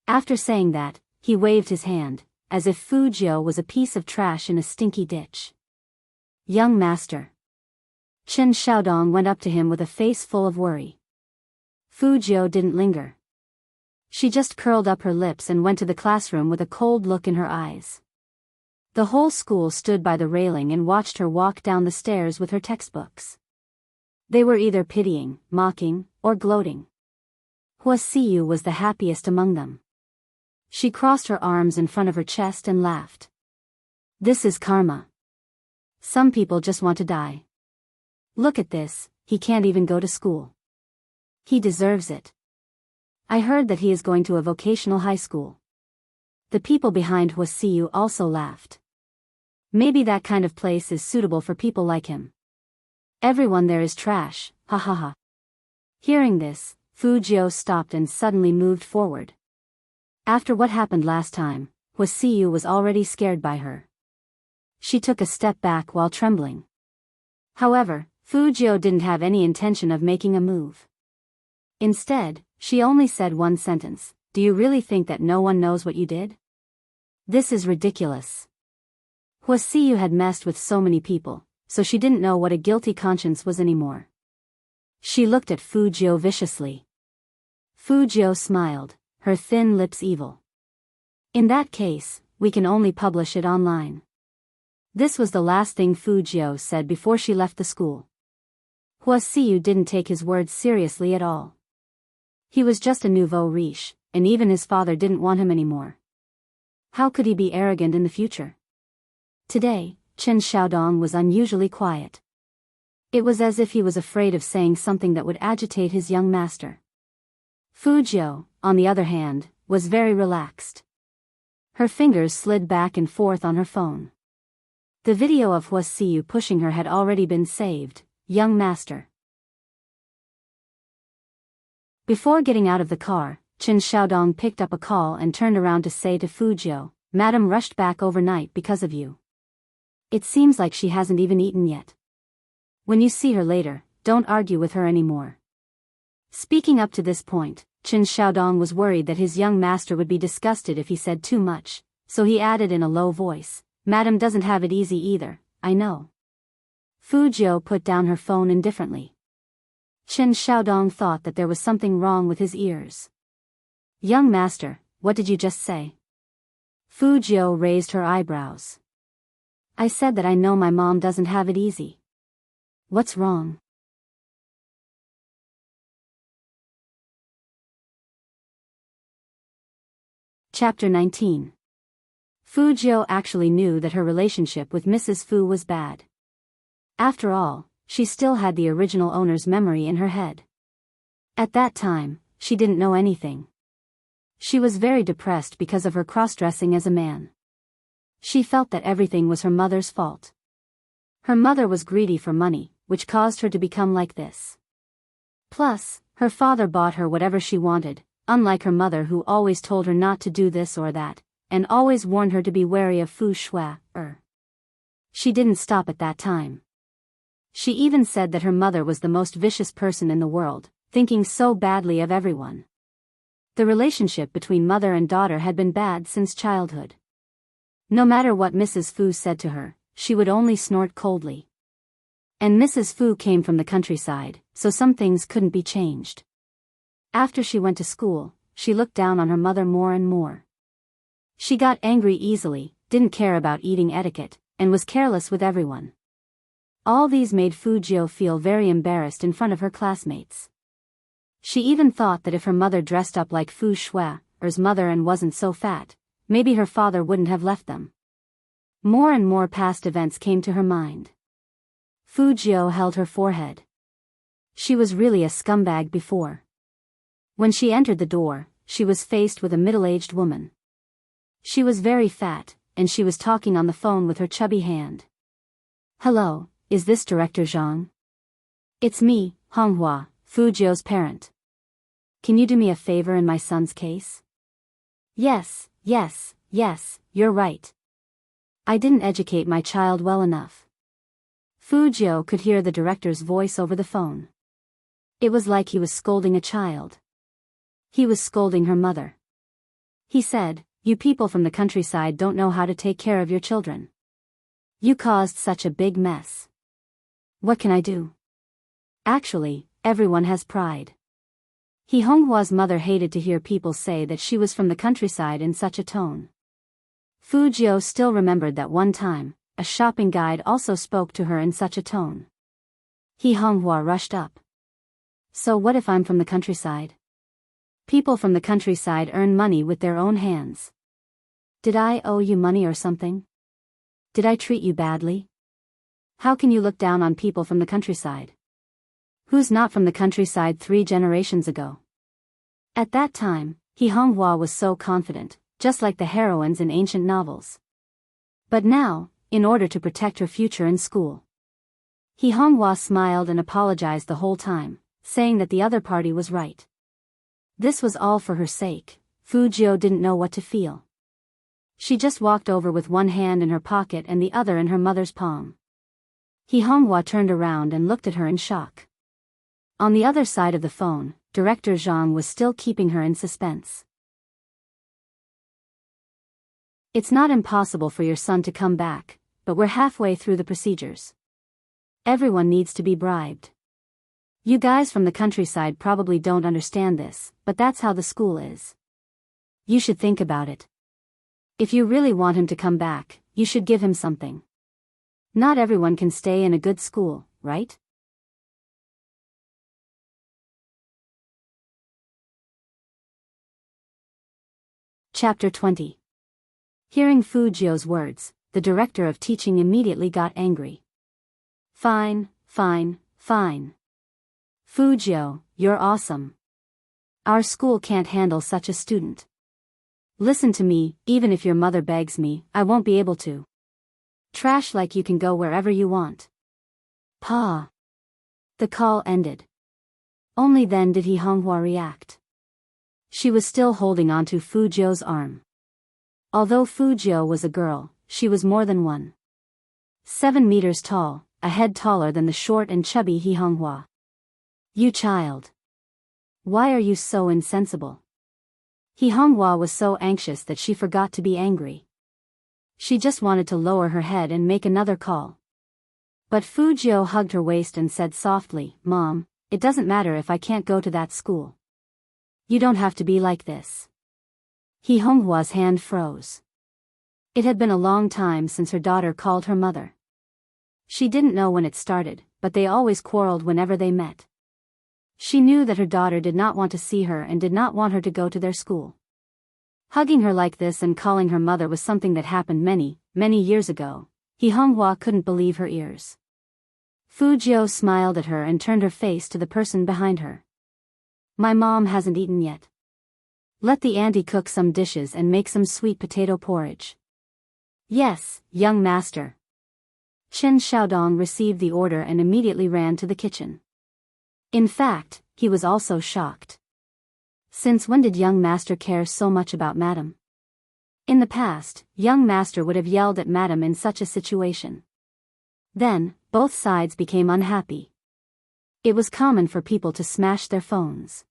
After saying that, he waved his hand, as if Fujio was a piece of trash in a stinky ditch. Young master. Chen Xiaodong went up to him with a face full of worry. Fujio didn't linger. She just curled up her lips and went to the classroom with a cold look in her eyes. The whole school stood by the railing and watched her walk down the stairs with her textbooks. They were either pitying, mocking, or gloating. Huasiu was the happiest among them. She crossed her arms in front of her chest and laughed. This is karma. Some people just want to die. Look at this, he can't even go to school. He deserves it. I heard that he is going to a vocational high school. The people behind Huasiu also laughed. Maybe that kind of place is suitable for people like him. Everyone there is trash, ha ha ha. Hearing this, Fu Jiu stopped and suddenly moved forward. After what happened last time, Huasiyu was already scared by her. She took a step back while trembling. However, Fu Jiu didn't have any intention of making a move. Instead, she only said one sentence, "Do you really think that no one knows what you did? This is ridiculous." Huasiyu had messed with so many people, so she didn't know what a guilty conscience was anymore. She looked at Fu Jiu viciously. Fu Jiu smiled, her thin lips evil. "In that case, we can only publish it online." This was the last thing Fu Jiu said before she left the school. Huasiyu didn't take his words seriously at all. He was just a nouveau riche, and even his father didn't want him anymore. How could he be arrogant in the future? Today, Chen Xiaodong was unusually quiet. It was as if he was afraid of saying something that would agitate his young master. Fu Jiu, on the other hand, was very relaxed. Her fingers slid back and forth on her phone. The video of Huasiyu pushing her had already been saved, young master. Before getting out of the car, Chen Xiaodong picked up a call and turned around to say to Fu Jiu, "Madam rushed back overnight because of you. It seems like she hasn't even eaten yet. When you see her later, don't argue with her anymore." Speaking up to this point, Chen Xiaodong was worried that his young master would be disgusted if he said too much, so he added in a low voice, "Madam doesn't have it easy either, I know." Fu Jiu put down her phone indifferently. Chen Xiaodong thought that there was something wrong with his ears. "Young master, what did you just say?" Fu Jiu raised her eyebrows. "I said that I know my mom doesn't have it easy. What's wrong?" Chapter 19. Fu Jiu actually knew that her relationship with Mrs. Fu was bad. After all, she still had the original owner's memory in her head. At that time, she didn't know anything. She was very depressed because of her cross-dressing as a man. She felt that everything was her mother's fault. Her mother was greedy for money, which caused her to become like this. Plus, her father bought her whatever she wanted, unlike her mother who always told her not to do this or that, and always warned her to be wary of Fu Shui. She didn't stop at that time. She even said that her mother was the most vicious person in the world, thinking so badly of everyone. The relationship between mother and daughter had been bad since childhood. No matter what Mrs. Fu said to her, she would only snort coldly. And Mrs. Fu came from the countryside, so some things couldn't be changed. After she went to school, she looked down on her mother more and more. She got angry easily, didn't care about eating etiquette, and was careless with everyone. All these made Fu Jiu feel very embarrassed in front of her classmates. She even thought that if her mother dressed up like Fu Shui's mother and wasn't so fat, maybe her father wouldn't have left them. More and more past events came to her mind. Fu Jiu held her forehead. She was really a scumbag before. When she entered the door, she was faced with a middle-aged woman. She was very fat, and she was talking on the phone with her chubby hand. "Hello, is this Director Zhang?" "It's me, Honghua, Fu Jiu's parent. Can you do me a favor in my son's case?" Yes, you're right. I didn't educate my child well enough." Fu Jiu could hear the director's voice over the phone. It was like he was scolding a child. He was scolding her mother. He said, "You people from the countryside don't know how to take care of your children. You caused such a big mess. What can I do? Actually, everyone has pride." Honghua's mother hated to hear people say that she was from the countryside in such a tone. Fu Jiu still remembered that one time, a shopping guide also spoke to her in such a tone. Honghua rushed up. "So what if I'm from the countryside? People from the countryside earn money with their own hands. Did I owe you money or something? Did I treat you badly? How can you look down on people from the countryside? Who's not from the countryside 3 generations ago?" At that time, Honghua was so confident, just like the heroines in ancient novels. But now, in order to protect her future in school. He Honghua smiled and apologized the whole time, saying that the other party was right. This was all for her sake. Fu Jiu didn't know what to feel. She just walked over with one hand in her pocket and the other in her mother's palm. He Honghua turned around and looked at her in shock. On the other side of the phone, Director Zhang was still keeping her in suspense. It's not impossible for your son to come back, but we're halfway through the procedures. Everyone needs to be bribed. You guys from the countryside probably don't understand this, but that's how the school is. You should think about it. If you really want him to come back, you should give him something. Not everyone can stay in a good school, right? Chapter 20. Hearing Fu Jiu's words, the director of teaching immediately got angry. Fine, fine, fine. Fu Jiu, you're awesome. Our school can't handle such a student. Listen to me, even if your mother begs me, I won't be able to. Trash like you can go wherever you want. Pa. The call ended. Only then did He Honghua react. She was still holding onto Fu Jiu's arm. Although Fu Jiu was a girl, she was more than 7 meters tall, a head taller than the short and chubby He Honghua. You child. Why are you so insensible? He Honghua was so anxious that she forgot to be angry. She just wanted to lower her head and make another call. But Fu Jiu hugged her waist and said softly, Mom, it doesn't matter if I can't go to that school. You don't have to be like this. He Honghua's hand froze. It had been a long time since her daughter called her mother. She didn't know when it started, but they always quarreled whenever they met. She knew that her daughter did not want to see her and did not want her to go to their school. Hugging her like this and calling her mother was something that happened many, many years ago. He Honghua couldn't believe her ears. Fu Jiu smiled at her and turned her face to the person behind her. My mom hasn't eaten yet. Let the auntie cook some dishes and make some sweet potato porridge. Yes, young master. Chen Xiaodong received the order and immediately ran to the kitchen. In fact, he was also shocked. Since when did young master care so much about madam? In the past, young master would have yelled at madam in such a situation. Then, both sides became unhappy. It was common for people to smash their phones.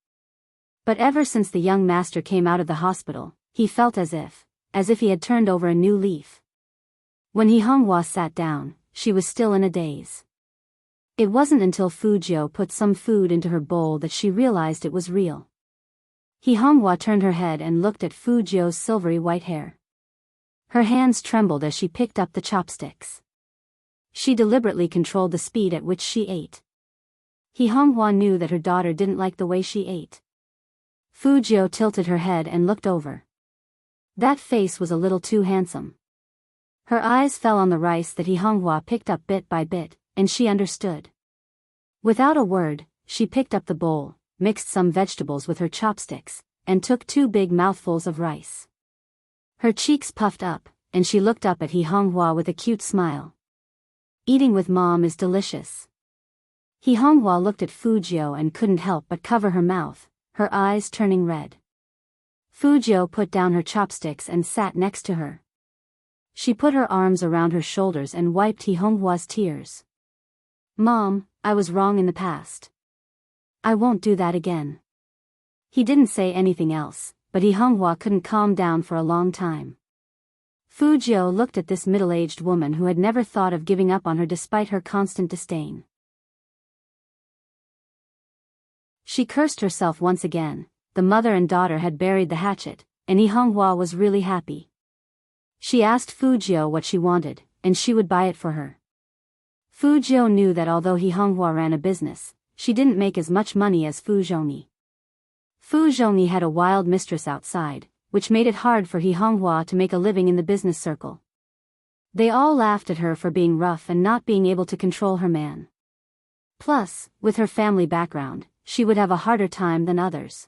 But ever since the young master came out of the hospital, he felt as if he had turned over a new leaf. When He Honghua sat down, she was still in a daze. It wasn't until Fu Jiu put some food into her bowl that she realized it was real. He Honghua turned her head and looked at Fu Jiu's silvery white hair. Her hands trembled as she picked up the chopsticks. She deliberately controlled the speed at which she ate. He Honghua knew that her daughter didn't like the way she ate. Fu Jiu tilted her head and looked over. That face was a little too handsome. Her eyes fell on the rice that He Honghua picked up bit by bit, and she understood. Without a word, she picked up the bowl, mixed some vegetables with her chopsticks, and took 2 big mouthfuls of rice. Her cheeks puffed up, and she looked up at He Honghua with a cute smile. Eating with mom is delicious. He Honghua looked at Fu Jiu and couldn't help but cover her mouth, her eyes turning red. Fu Jiu put down her chopsticks and sat next to her. She put her arms around her shoulders and wiped He Honghua's tears. Mom, I was wrong in the past. I won't do that again. He didn't say anything else, but He Honghua couldn't calm down for a long time. Fu Jiu looked at this middle-aged woman who had never thought of giving up on her despite her constant disdain. She cursed herself once again. The mother and daughter had buried the hatchet, and He Honghua was really happy. She asked Fu Jiu what she wanted, and she would buy it for her. Fu Jiu knew that although He Honghua ran a business, she didn't make as much money as Fu Zhongyi. Fu Zhongyi had a wild mistress outside, which made it hard for He Honghua to make a living in the business circle. They all laughed at her for being rough and not being able to control her man. Plus, with her family background, she would have a harder time than others.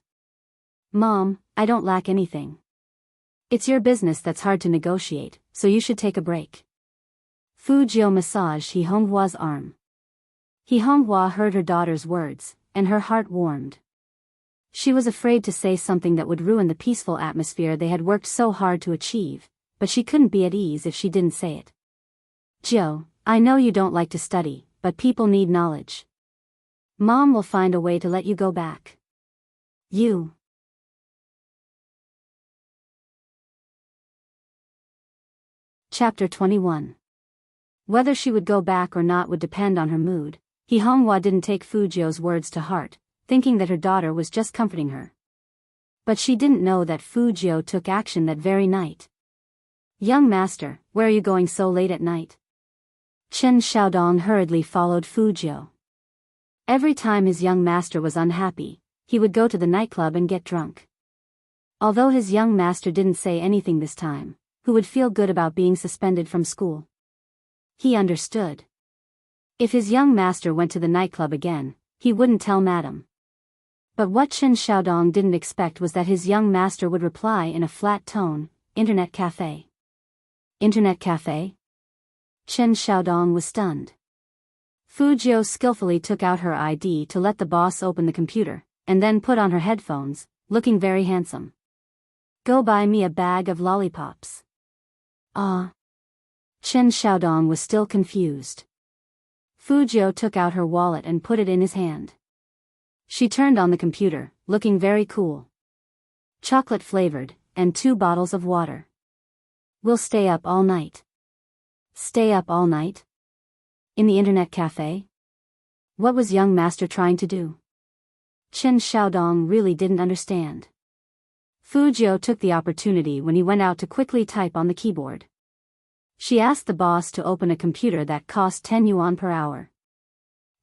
Mom, I don't lack anything. It's your business that's hard to negotiate, so you should take a break. Fu Jiu massaged He Honghua's arm. He Honghua heard her daughter's words, and her heart warmed. She was afraid to say something that would ruin the peaceful atmosphere they had worked so hard to achieve, but she couldn't be at ease if she didn't say it. Jiu, I know you don't like to study, but people need knowledge. Mom will find a way to let you go back. You. Chapter 21. Whether she would go back or not would depend on her mood. He Honghua didn't take Fu Jiu's words to heart, thinking that her daughter was just comforting her. But she didn't know that Fu Jiu took action that very night. Young master, where are you going so late at night? Chen Xiaodong hurriedly followed Fu Jiu. Every time his young master was unhappy, he would go to the nightclub and get drunk. Although his young master didn't say anything this time, who would feel good about being suspended from school? He understood. If his young master went to the nightclub again, he wouldn't tell madam. But what Chen Xiaodong didn't expect was that his young master would reply in a flat tone, Internet cafe. Internet cafe? Chen Xiaodong was stunned. Fu Jiu skillfully took out her ID to let the boss open the computer, and then put on her headphones, looking very handsome. Go buy me a bag of lollipops. Ah. Chen Xiaodong was still confused. Fu Jiu took out her wallet and put it in his hand. She turned on the computer, looking very cool. Chocolate flavored, and 2 bottles of water. We'll stay up all night. Stay up all night? In the internet cafe? What was young master trying to do? Chen Xiaodong really didn't understand. Fu Jiu took the opportunity when he went out to quickly type on the keyboard. She asked the boss to open a computer that cost 10 yuan per hour.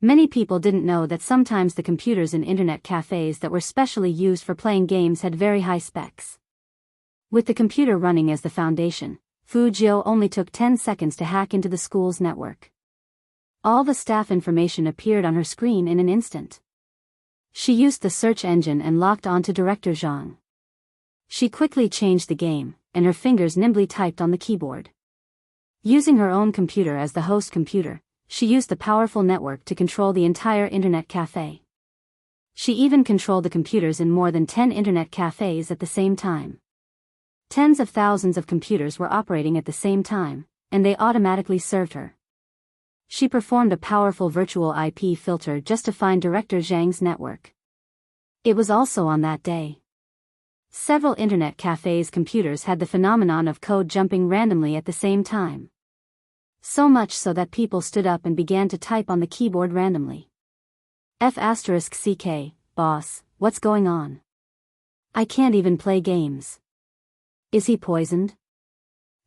Many people didn't know that sometimes the computers in internet cafes that were specially used for playing games had very high specs. With the computer running as the foundation, Fu Jiu only took 10 seconds to hack into the school's network. All the staff information appeared on her screen in an instant. She used the search engine and locked onto Director Zhang. She quickly changed the game, and her fingers nimbly typed on the keyboard. Using her own computer as the host computer, she used the powerful network to control the entire internet cafe. She even controlled the computers in more than 10 internet cafes at the same time. Tens of thousands of computers were operating at the same time, and they automatically served her. She performed a powerful virtual IP filter just to find Director Zhang's network. It was also on that day. Several internet cafes' computers had the phenomenon of code jumping randomly at the same time. So much so that people stood up and began to type on the keyboard randomly. F***CK, boss, what's going on? I can't even play games. Is he poisoned?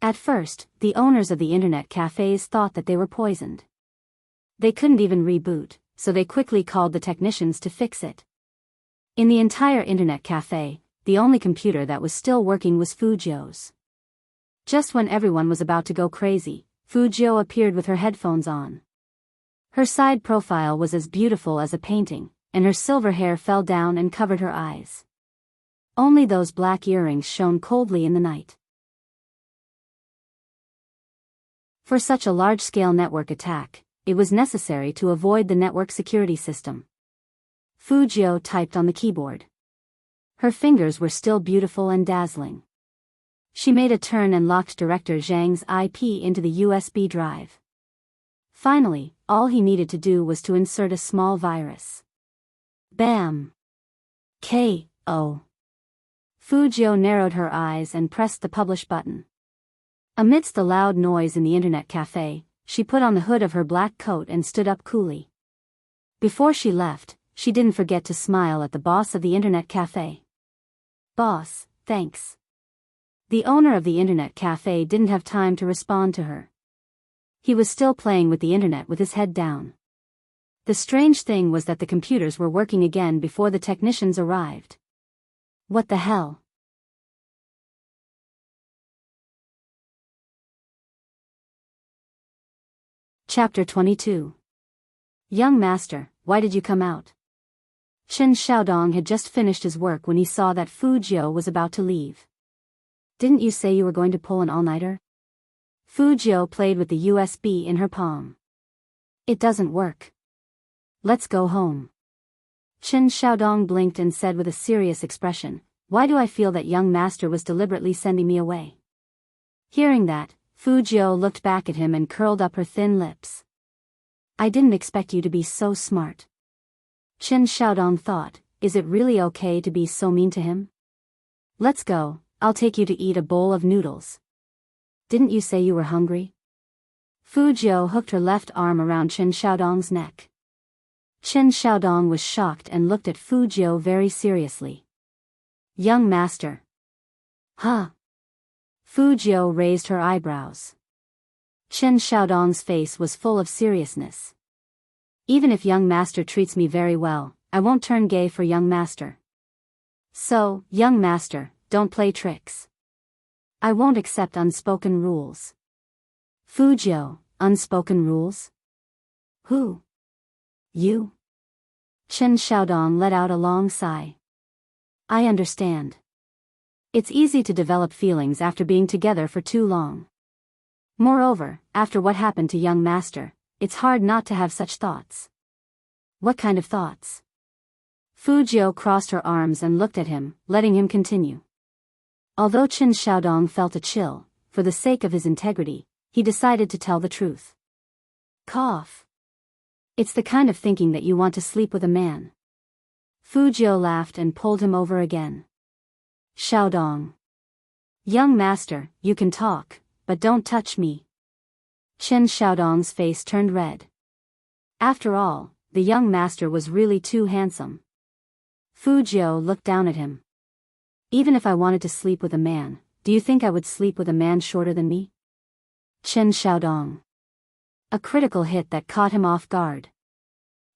At first, the owners of the internet cafes thought that they were poisoned. They couldn't even reboot, so they quickly called the technicians to fix it. In the entire internet cafe, the only computer that was still working was Fu Jiu's. Just when everyone was about to go crazy, Fu Jiu appeared with her headphones on. Her side profile was as beautiful as a painting, and her silver hair fell down and covered her eyes. Only those black earrings shone coldly in the night. For such a large-scale network attack, it was necessary to avoid the network security system. Fu Jiu typed on the keyboard. Her fingers were still beautiful and dazzling. She made a turn and locked Director Zhang's IP into the USB drive. Finally, all he needed to do was to insert a small virus. Bam! K.O. Fu Jiu narrowed her eyes and pressed the publish button. Amidst the loud noise in the internet cafe, she put on the hood of her black coat and stood up coolly. Before she left, she didn't forget to smile at the boss of the internet cafe. Boss, thanks. The owner of the internet cafe didn't have time to respond to her. He was still playing with the internet with his head down. The strange thing was that the computers were working again before the technicians arrived. What the hell? Chapter 22. Young master, why did you come out? Chen Xiaodong had just finished his work when he saw that Fu Jiu was about to leave. Didn't you say you were going to pull an all-nighter? Fujio played with the USB in her palm. It doesn't work. Let's go home. Qin Xiaodong blinked and said with a serious expression, why do I feel that young master was deliberately sending me away? Hearing that, Fujio looked back at him and curled up her thin lips. I didn't expect you to be so smart. Qin Xiaodong thought, is it really okay to be so mean to him? Let's go, I'll take you to eat a bowl of noodles. Didn't you say you were hungry? Fujio hooked her left arm around Qin Xiaodong's neck. Qin Xiaodong was shocked and looked at Fujio very seriously. Young master. Huh? Fujio raised her eyebrows. Qin Xiaodong's face was full of seriousness. Even if young master treats me very well, I won't turn gay for young master. So, young master, don't play tricks. I won't accept unspoken rules. Fujio, unspoken rules? Who? You? Qin Xiaodong let out a long sigh. I understand. It's easy to develop feelings after being together for too long. Moreover, after what happened to young master, it's hard not to have such thoughts. What kind of thoughts? Fujio crossed her arms and looked at him, letting him continue. Although Qin Xiaodong felt a chill, for the sake of his integrity, he decided to tell the truth. Cough. It's the kind of thinking that you want to sleep with a man. Fujio laughed and pulled him over again. Xiaodong. Young master, you can talk, but don't touch me. Qin Xiaodong's face turned red. After all, the young master was really too handsome. Fujio looked down at him. Even if I wanted to sleep with a man, do you think I would sleep with a man shorter than me? Qin Xiaodong. A critical hit that caught him off guard.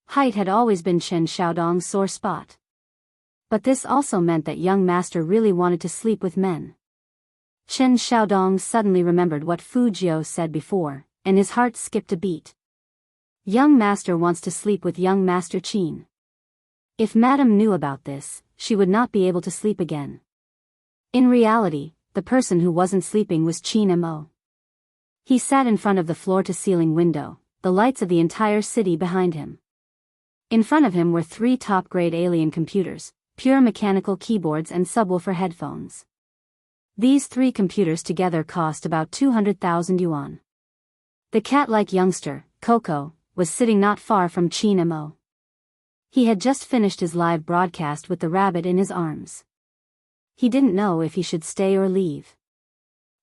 Height had always been Qin Xiaodong's sore spot. But this also meant that young master really wanted to sleep with men. Qin Xiaodong suddenly remembered what Fujio said before, and his heart skipped a beat. Young master wants to sleep with young master Qin. If Madame knew about this, she would not be able to sleep again. In reality, the person who wasn't sleeping was Qin Mo. He sat in front of the floor-to-ceiling window, the lights of the entire city behind him. In front of him were 3 top-grade alien computers, pure mechanical keyboards and subwoofer headphones. These 3 computers together cost about 200,000 yuan. The cat-like youngster, Coco, was sitting not far from Qin Mo. He had just finished his live broadcast with the rabbit in his arms. He didn't know if he should stay or leave.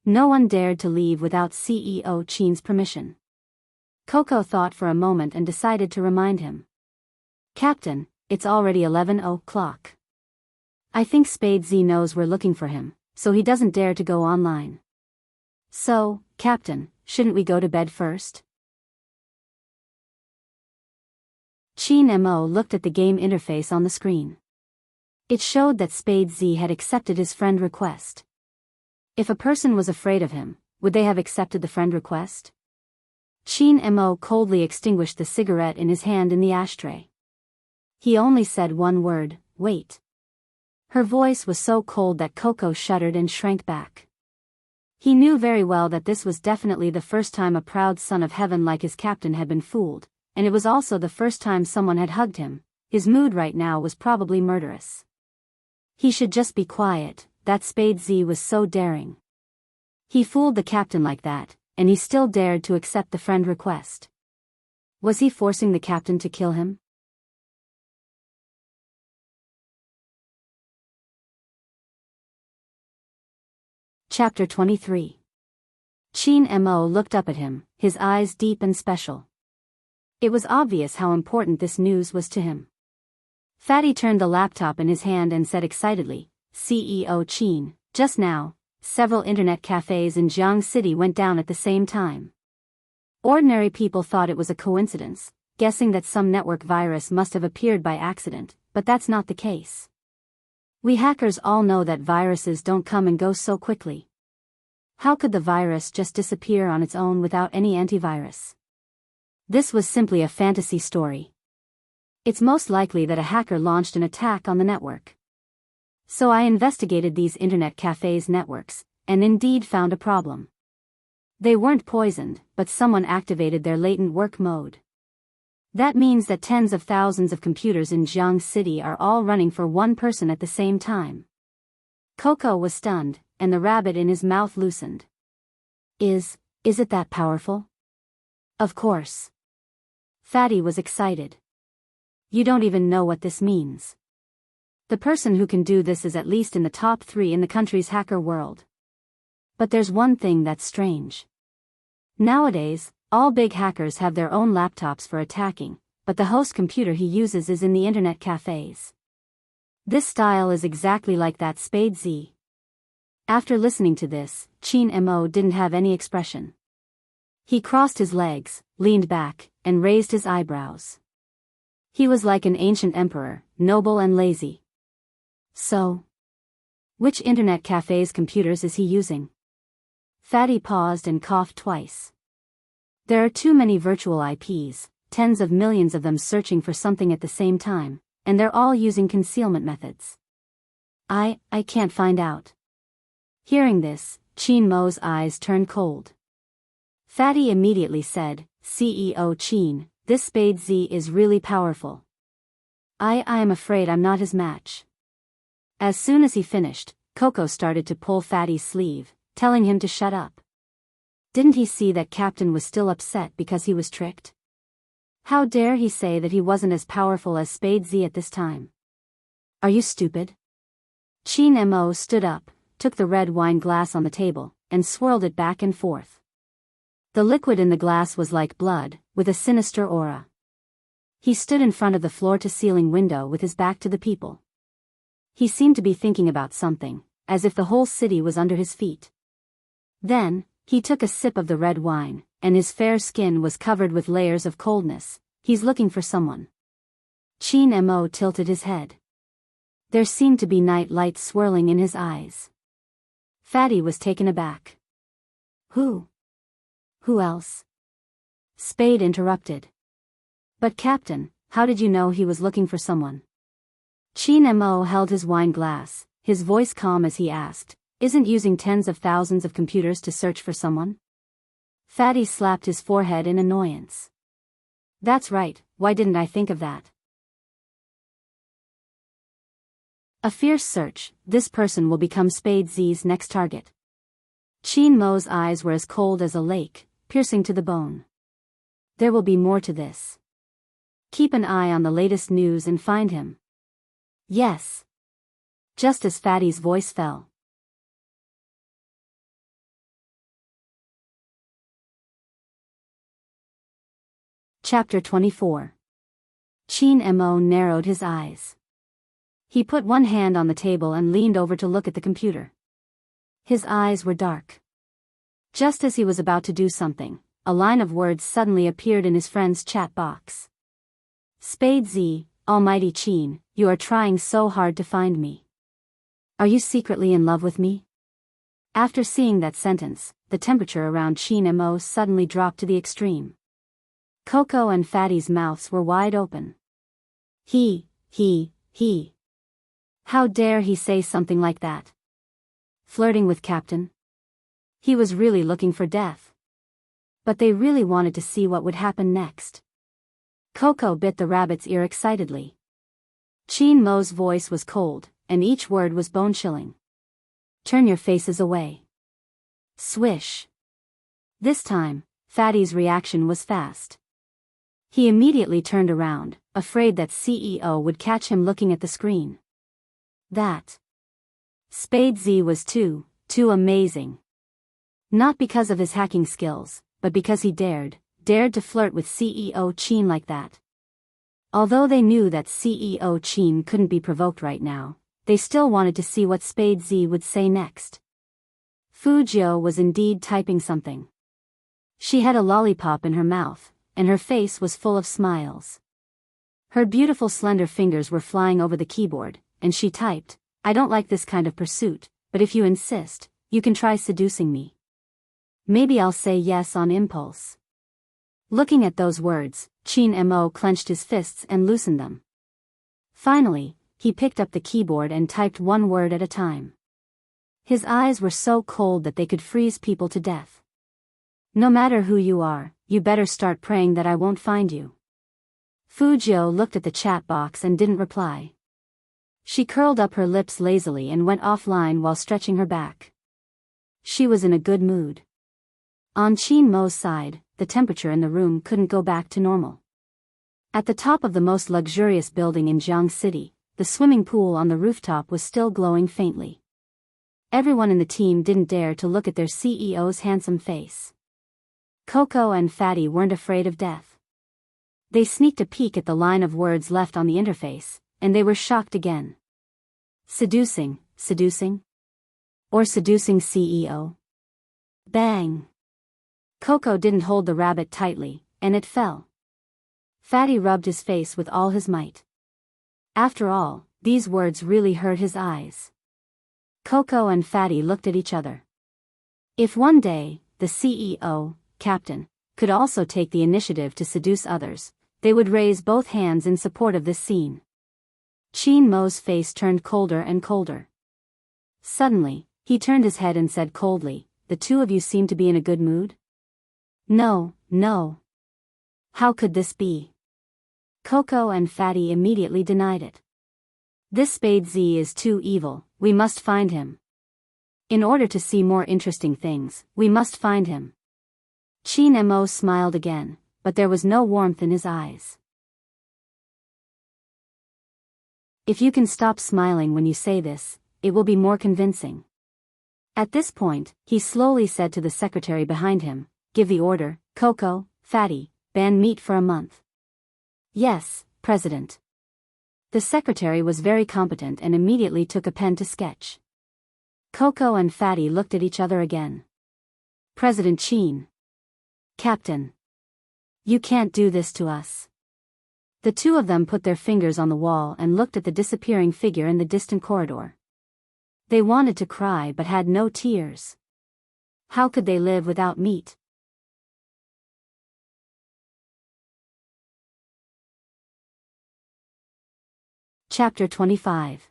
No one dared to leave without CEO Qin's permission. Coco thought for a moment and decided to remind him. Captain, it's already 11 o'clock. I think Spade Z knows we're looking for him, so he doesn't dare to go online. So, Captain, shouldn't we go to bed first? Qin Mo looked at the game interface on the screen. It showed that Spade Z had accepted his friend request. If a person was afraid of him, would they have accepted the friend request? Qin Mo coldly extinguished the cigarette in his hand in the ashtray. He only said one word, wait. Her voice was so cold that Coco shuddered and shrank back. He knew very well that this was definitely the first time a proud son of heaven like his captain had been fooled, and it was also the first time someone had hugged him. His mood right now was probably murderous. He should just be quiet. That Spade Z was so daring. He fooled the captain like that, and he still dared to accept the friend request. Was he forcing the captain to kill him? Chapter 23. Qin Mo looked up at him, his eyes deep and special. It was obvious how important this news was to him. Fatty turned the laptop in his hand and said excitedly, CEO Qin, just now, several internet cafes in Jiang City went down at the same time. Ordinary people thought it was a coincidence, guessing that some network virus must have appeared by accident, but that's not the case. We hackers all know that viruses don't come and go so quickly. How could the virus just disappear on its own without any antivirus? This was simply a fantasy story. It's most likely that a hacker launched an attack on the network. So I investigated these internet cafes' networks, and indeed found a problem. They weren't poisoned, but someone activated their latent work mode. That means that tens of thousands of computers in Jiang City are all running for one person at the same time. Coco was stunned, and the rabbit in his mouth loosened. Is it that powerful? Of course. Fatty was excited. You don't even know what this means. The person who can do this is at least in the top 3 in the country's hacker world. But there's one thing that's strange. Nowadays, all big hackers have their own laptops for attacking, but the host computer he uses is in the internet cafes. This style is exactly like that Spade Z. After listening to this, Chin Mo didn't have any expression. He crossed his legs, leaned back, and raised his eyebrows. He was like an ancient emperor, noble and lazy. So, which internet cafe's computers is he using? Fatty paused and coughed twice. There are too many virtual IPs, tens of millions of them searching for something at the same time, and they're all using concealment methods. I can't find out. Hearing this, Chin Mo's eyes turned cold. Fatty immediately said, CEO Chin, this Spade Z is really powerful. I am afraid I'm not his match. As soon as he finished, Coco started to pull Fatty's sleeve, telling him to shut up. Didn't he see that Captain was still upset because he was tricked? How dare he say that he wasn't as powerful as Spade Z at this time? Are you stupid? Chin Mo stood up, took the red wine glass on the table, and swirled it back and forth. The liquid in the glass was like blood, with a sinister aura. He stood in front of the floor-to-ceiling window with his back to the people. He seemed to be thinking about something, as if the whole city was under his feet. Then, he took a sip of the red wine, and his fair skin was covered with layers of coldness. He's looking for someone. Chin Mo tilted his head. There seemed to be night lights swirling in his eyes. Fatty was taken aback. Who? Who else? Spade interrupted. But Captain, how did you know he was looking for someone? Chin Mo held his wine glass, his voice calm as he asked, isn't using tens of thousands of computers to search for someone? Fatty slapped his forehead in annoyance. That's right, why didn't I think of that? A fierce search, this person will become Spade Z's next target. Chin Mo's eyes were as cold as a lake, piercing to the bone. There will be more to this. Keep an eye on the latest news and find him. Yes. Just as Fatty's voice fell. Chapter 24. Chin Mo narrowed his eyes. He put one hand on the table and leaned over to look at the computer. His eyes were dark. Just as he was about to do something, a line of words suddenly appeared in his friend's chat box. Spade Z, Almighty Chin, you are trying so hard to find me. Are you secretly in love with me? After seeing that sentence, the temperature around Chin Mo suddenly dropped to the extreme. Coco and Fatty's mouths were wide open. He. How dare he say something like that? Flirting with Captain? He was really looking for death. But they really wanted to see what would happen next. Coco bit the rabbit's ear excitedly. Chin Mo's voice was cold, and each word was bone-chilling. Turn your faces away. Swish. This time, Fatty's reaction was fast. He immediately turned around, afraid that CEO would catch him looking at the screen. That Spade Z was too amazing. Not because of his hacking skills, but because he dared to flirt with CEO Chin like that. Although they knew that CEO Chin couldn't be provoked right now, they still wanted to see what Spade Z would say next. Fujio was indeed typing something. She had a lollipop in her mouth, and her face was full of smiles. Her beautiful slender fingers were flying over the keyboard, and she typed, I don't like this kind of pursuit, but if you insist, you can try seducing me. Maybe I'll say yes on impulse. Looking at those words, Chin Mo clenched his fists and loosened them. Finally, he picked up the keyboard and typed one word at a time. His eyes were so cold that they could freeze people to death. No matter who you are, you better start praying that I won't find you. Fujio looked at the chat box and didn't reply. She curled up her lips lazily and went offline while stretching her back. She was in a good mood. On Chin Mo's side, the temperature in the room couldn't go back to normal. At the top of the most luxurious building in Jiang City, the swimming pool on the rooftop was still glowing faintly. Everyone in the team didn't dare to look at their CEO's handsome face. Coco and Fatty weren't afraid of death. They sneaked a peek at the line of words left on the interface, and they were shocked again. Seducing, seducing? Or seducing CEO? Bang! Coco didn't hold the rabbit tightly, and it fell. Fatty rubbed his face with all his might. After all, these words really hurt his eyes. Coco and Fatty looked at each other. If one day, the CEO, Captain, could also take the initiative to seduce others, they would raise both hands in support of this scene. Chin Mo's face turned colder and colder. Suddenly, he turned his head and said coldly, "The two of you seem to be in a good mood?" No, no. How could this be? Coco and Fatty immediately denied it. This Spade Z is too evil, we must find him. In order to see more interesting things, we must find him. Chin Mo smiled again, but there was no warmth in his eyes. If you can stop smiling when you say this, it will be more convincing. At this point, he slowly said to the secretary behind him, "Give the order, Coco, Fatty, ban meat for a month." "Yes, President." The secretary was very competent and immediately took a pen to sketch. Coco and Fatty looked at each other again. "President Chin." "Captain. You can't do this to us." The two of them put their fingers on the wall and looked at the disappearing figure in the distant corridor. They wanted to cry but had no tears. How could they live without meat? Chapter 25.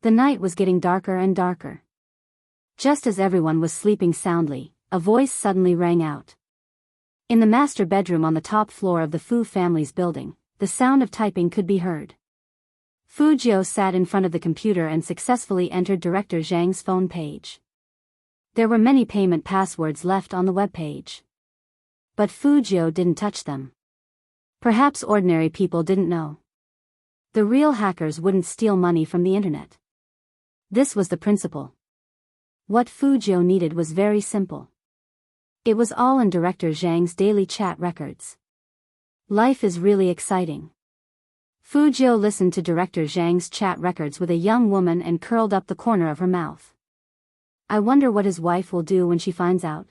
The night was getting darker and darker. Just as everyone was sleeping soundly, a voice suddenly rang out. In the master bedroom on the top floor of the Fu family's building, the sound of typing could be heard. Fujio sat in front of the computer and successfully entered Director Zhang's phone page. There were many payment passwords left on the web page. But Fujio didn't touch them. Perhaps ordinary people didn't know. The real hackers wouldn't steal money from the internet. This was the principle. What Fujio needed was very simple. It was all in Director Zhang's daily chat records. Life is really exciting. Fujio listened to Director Zhang's chat records with a young woman and curled up the corner of her mouth. I wonder what his wife will do when she finds out.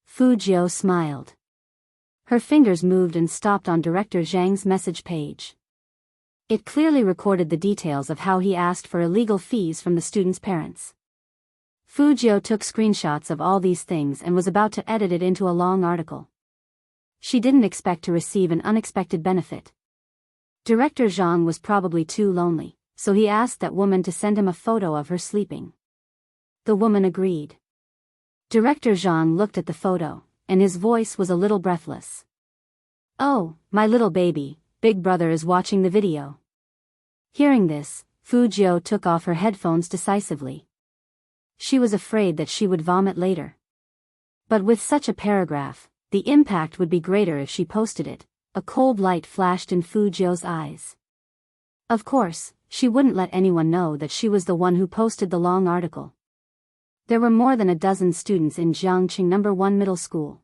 Fujio smiled. Her fingers moved and stopped on Director Zhang's message page. It clearly recorded the details of how he asked for illegal fees from the students' parents. Fujio took screenshots of all these things and was about to edit it into a long article. She didn't expect to receive an unexpected benefit. Director Zhang was probably too lonely, so he asked that woman to send him a photo of her sleeping. The woman agreed. Director Zhang looked at the photo, and his voice was a little breathless. "Oh, my little baby, Big Brother is watching the video." Hearing this, Fujio took off her headphones decisively. She was afraid that she would vomit later. But with such a paragraph, the impact would be greater if she posted it. A cold light flashed in Fujio's eyes. Of course, she wouldn't let anyone know that she was the one who posted the long article. There were more than a dozen students in Jiangqing No. 1 middle school.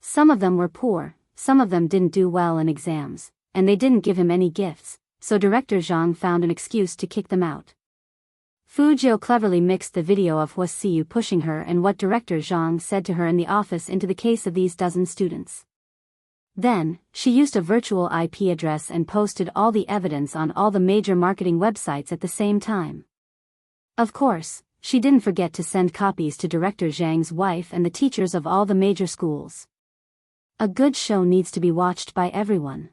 Some of them were poor, some of them didn't do well in exams, and they didn't give him any gifts, so Director Zhang found an excuse to kick them out. Fujio cleverly mixed the video of Huasiu pushing her and what Director Zhang said to her in the office into the case of these dozen students. Then, she used a virtual IP address and posted all the evidence on all the major marketing websites at the same time. Of course, she didn't forget to send copies to Director Zhang's wife and the teachers of all the major schools. A good show needs to be watched by everyone.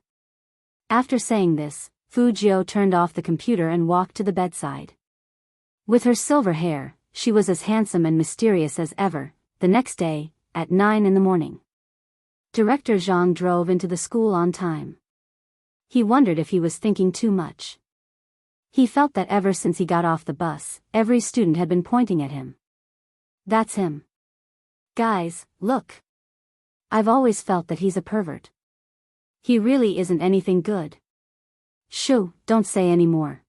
After saying this, Fujio turned off the computer and walked to the bedside. With her silver hair, she was as handsome and mysterious as ever. The next day, at 9 in the morning. Director Zhang drove into the school on time. He wondered if he was thinking too much. He felt that ever since he got off the bus, every student had been pointing at him. That's him. Guys, look. I've always felt that he's a pervert. He really isn't anything good. Shoo, don't say any more.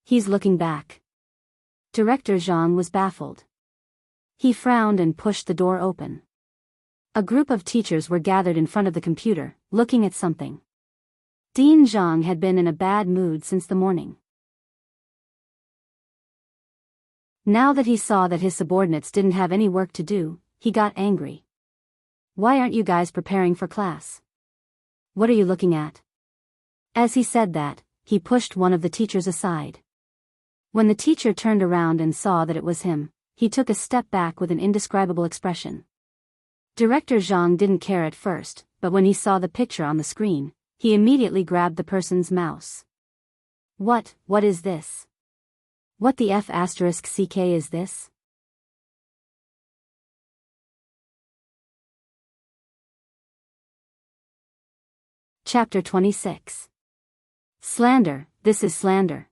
He's looking back. Director Zhang was baffled. He frowned and pushed the door open. A group of teachers were gathered in front of the computer, looking at something. Dean Zhang had been in a bad mood since the morning. Now that he saw that his subordinates didn't have any work to do, he got angry. Why aren't you guys preparing for class? What are you looking at? As he said that, he pushed one of the teachers aside. When the teacher turned around and saw that it was him, he took a step back with an indescribable expression. Director Zhang didn't care at first, but when he saw the picture on the screen, he immediately grabbed the person's mouse. What is this? What the F***ck is this? Chapter 26. Slander, this is slander.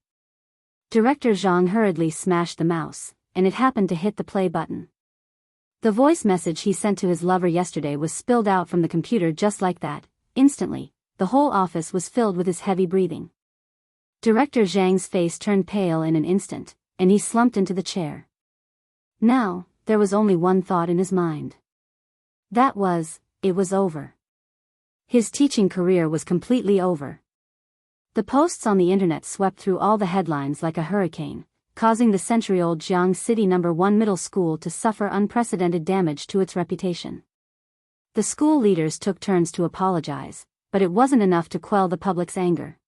Director Zhang hurriedly smashed the mouse, and it happened to hit the play button. The voice message he sent to his lover yesterday was spilled out from the computer just like that. Instantly, the whole office was filled with his heavy breathing. Director Zhang's face turned pale in an instant, and he slumped into the chair. Now, there was only one thought in his mind. That was, it was over. His teaching career was completely over. The posts on the internet swept through all the headlines like a hurricane, causing the century-old Jiang City No. 1 middle school to suffer unprecedented damage to its reputation. The school leaders took turns to apologize, but it wasn't enough to quell the public's anger.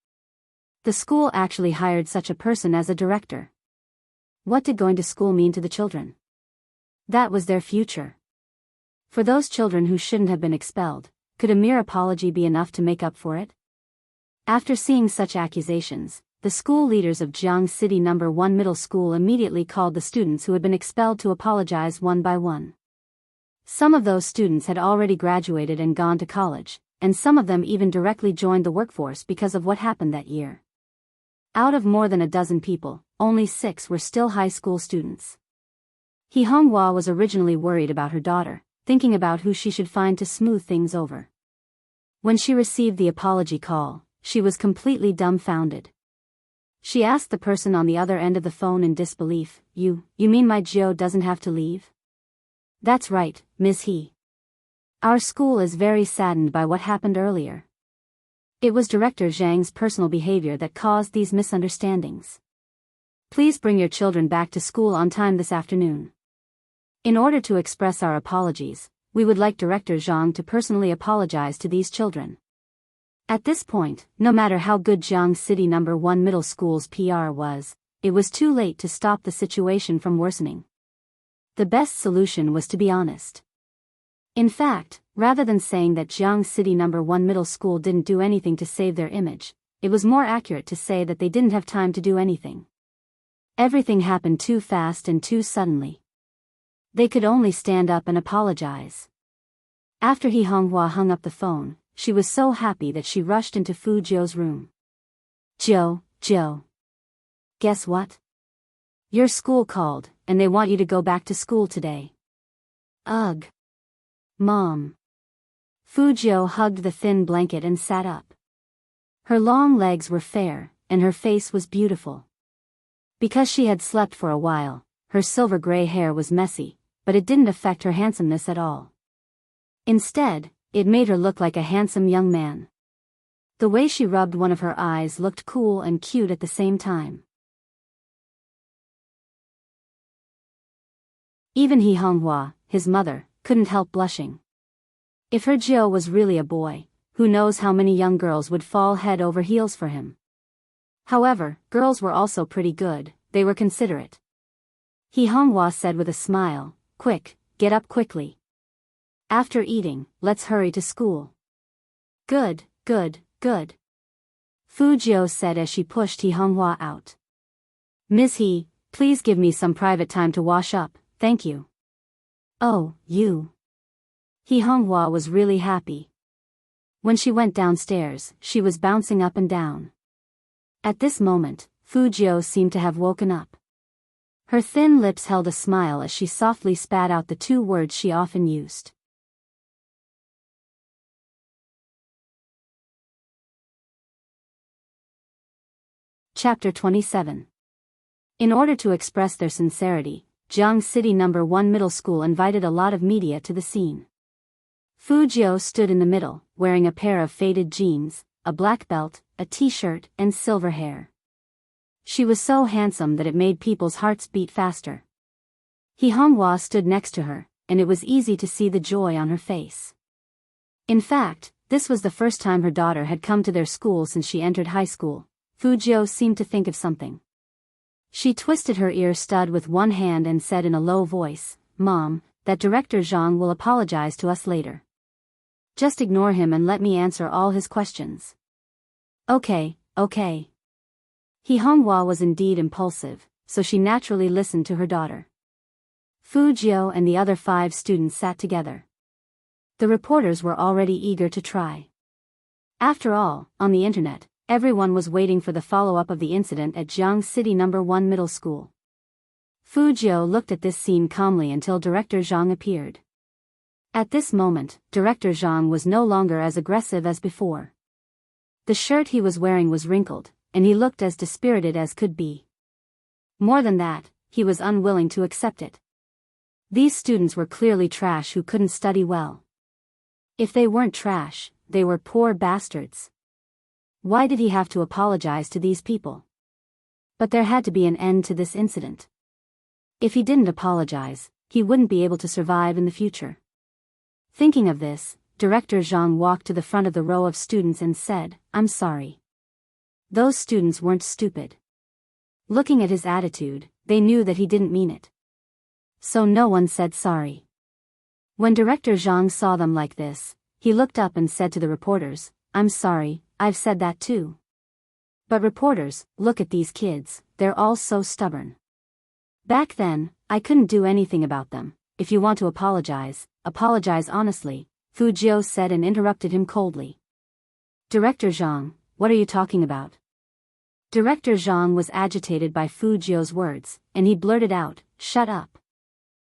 The school actually hired such a person as a director. What did going to school mean to the children? That was their future. For those children who shouldn't have been expelled, could a mere apology be enough to make up for it? After seeing such accusations, the school leaders of Jiang City No. 1 middle school immediately called the students who had been expelled to apologize one by one. Some of those students had already graduated and gone to college, and some of them even directly joined the workforce because of what happened that year. Out of more than a dozen people, only 6 were still high school students. He Honghua was originally worried about her daughter, thinking about who she should find to smooth things over. When she received the apology call, she was completely dumbfounded. She asked the person on the other end of the phone in disbelief, You mean my Jiao doesn't have to leave? That's right, Ms. He. Our school is very saddened by what happened earlier. It was Director Zhang's personal behavior that caused these misunderstandings. Please bring your children back to school on time this afternoon. In order to express our apologies, we would like Director Zhang to personally apologize to these children. At this point, no matter how good Jiang City No. 1 middle school's PR was, it was too late to stop the situation from worsening. The best solution was to be honest. In fact, rather than saying that Jiang City No. 1 middle school didn't do anything to save their image, it was more accurate to say that they didn't have time to do anything. Everything happened too fast and too suddenly. They could only stand up and apologize. After He Honghua hung up the phone, she was so happy that she rushed into Fu Jiu's room. Jiu. Guess what? Your school called, and they want you to go back to school today. Ugh. Mom. Fu Jiu hugged the thin blanket and sat up. Her long legs were fair, and her face was beautiful. Because she had slept for a while, her silver gray hair was messy, but it didn't affect her handsomeness at all. Instead, it made her look like a handsome young man. The way she rubbed one of her eyes looked cool and cute at the same time. Even He Honghua, his mother, couldn't help blushing. If her Jiu was really a boy, who knows how many young girls would fall head over heels for him. However, girls were also pretty good, they were considerate. He Honghua said with a smile, Quick, get up quickly. After eating, let's hurry to school. Good. Fu Jiu said as she pushed He Honghua out. Ms. He, please give me some private time to wash up, thank you. Oh, you. He Honghua was really happy. When she went downstairs, she was bouncing up and down. At this moment, Fujiu seemed to have woken up. Her thin lips held a smile as she softly spat out the two words she often used. Chapter 27. In order to express their sincerity, Jiang City No. 1 Middle School invited a lot of media to the scene. Fujiu stood in the middle, wearing a pair of faded jeans, a black belt, a t-shirt, and silver hair. She was so handsome that it made people's hearts beat faster. He Honghua stood next to her, and it was easy to see the joy on her face. In fact, this was the first time her daughter had come to their school since she entered high school. Fujiu seemed to think of something. She twisted her ear stud with one hand and said in a low voice, "Mom, that Director Zhang will apologize to us later. Just ignore him and let me answer all his questions." Okay. He Honghua was indeed impulsive, so she naturally listened to her daughter. Fujiu and the other 5 students sat together. The reporters were already eager to try. After all, on the internet, everyone was waiting for the follow-up of the incident at Jiang City No. 1 Middle School. Fujiu looked at this scene calmly until Director Zhang appeared. At this moment, Director Zhang was no longer as aggressive as before. The shirt he was wearing was wrinkled, and he looked as dispirited as could be. More than that, he was unwilling to accept it. These students were clearly trash who couldn't study well. If they weren't trash, they were poor bastards. Why did he have to apologize to these people? But there had to be an end to this incident. If he didn't apologize, he wouldn't be able to survive in the future. Thinking of this, Director Zhang walked to the front of the row of students and said, "I'm sorry." Those students weren't stupid. Looking at his attitude, they knew that he didn't mean it. So no one said sorry. When Director Zhang saw them like this, he looked up and said to the reporters, "I'm sorry, I've said that too. But reporters, look at these kids, they're all so stubborn. Back then, I couldn't do anything about them. If you want to apologize honestly," Fujiu said and interrupted him coldly. "Director Zhang, what are you talking about?" Director Zhang was agitated by Fujiu's words, and he blurted out, "Shut up.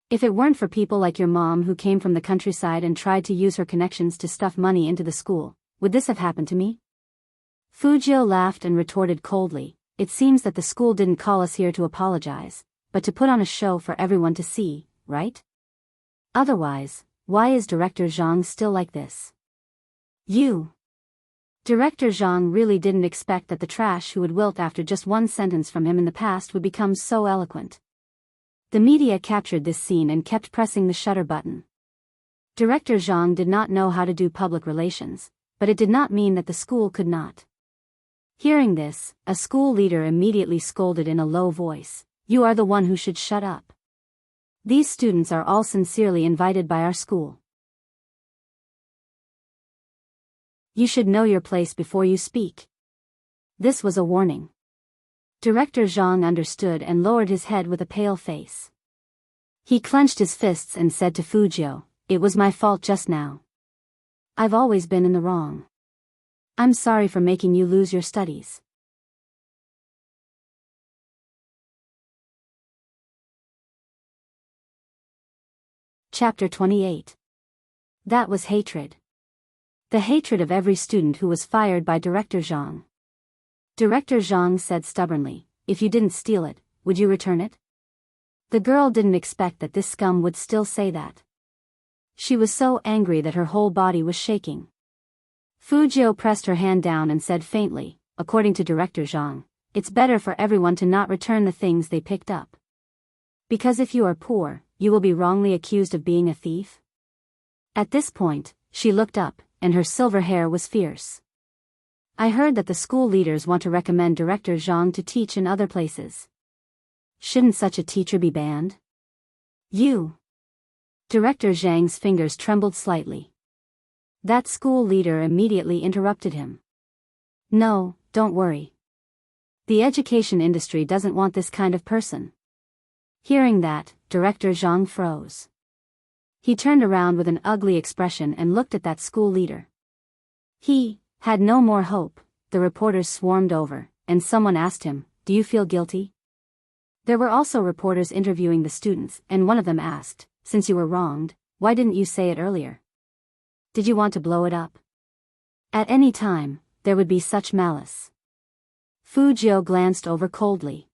If it weren't for people like your mom who came from the countryside and tried to use her connections to stuff money into the school, would this have happened to me?" Fujiu laughed and retorted coldly, "It seems that the school didn't call us here to apologize, but to put on a show for everyone to see, right? Otherwise, why is Director Zhang still like this?" Director Zhang really didn't expect that the trash who would wilt after just one sentence from him in the past would become so eloquent. The media captured this scene and kept pressing the shutter button. Director Zhang did not know how to do public relations, but it did not mean that the school could not. Hearing this, a school leader immediately scolded in a low voice, "You are the one who should shut up. These students are all sincerely invited by our school. You should know your place before you speak." This was a warning. Director Zhang understood and lowered his head with a pale face. He clenched his fists and said to Fujiu, "It was my fault just now. I've always been in the wrong. I'm sorry for making you lose your studies." Chapter 28. That was hatred. The hatred of every student who was fired by Director Zhang. Director Zhang said stubbornly, "If you didn't steal it, would you return it?" The girl didn't expect that this scum would still say that. She was so angry that her whole body was shaking. Fujiu pressed her hand down and said faintly, "According to Director Zhang, it's better for everyone to not return the things they picked up. Because if you are poor, you will be wrongly accused of being a thief." At this point, she looked up, and her silver hair was fierce. "I heard that the school leaders want to recommend Director Zhang to teach in other places. Shouldn't such a teacher be banned?" Director Zhang's fingers trembled slightly. That school leader immediately interrupted him. "No, don't worry. The education industry doesn't want this kind of person." Hearing that, Director Zhang froze. He turned around with an ugly expression and looked at that school leader. He had no more hope. The reporters swarmed over, and someone asked him, "Do you feel guilty?" There were also reporters interviewing the students, and one of them asked, "Since you were wronged, why didn't you say it earlier? Did you want to blow it up?" At any time, there would be such malice. Fu Jiu glanced over coldly.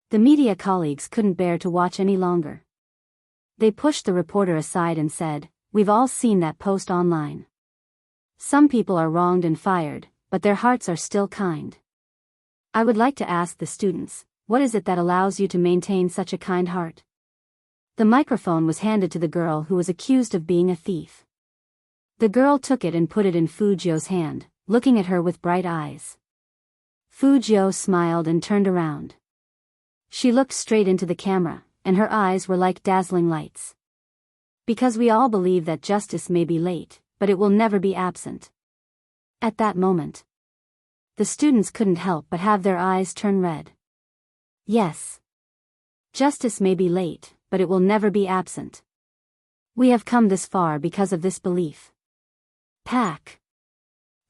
The media colleagues couldn't bear to watch any longer. They pushed the reporter aside and said, "We've all seen that post online. Some people are wronged and fired, but their hearts are still kind. I would like to ask the students, what is it that allows you to maintain such a kind heart?" The microphone was handed to the girl who was accused of being a thief. The girl took it and put it in Fu Jiu's hand, looking at her with bright eyes. Fu Jiu smiled and turned around. She looked straight into the camera, and her eyes were like dazzling lights. "Because we all believe that justice may be late, but it will never be absent." At that moment, the students couldn't help but have their eyes turn red. Yes. Justice may be late, but it will never be absent. We have come this far because of this belief. Pack.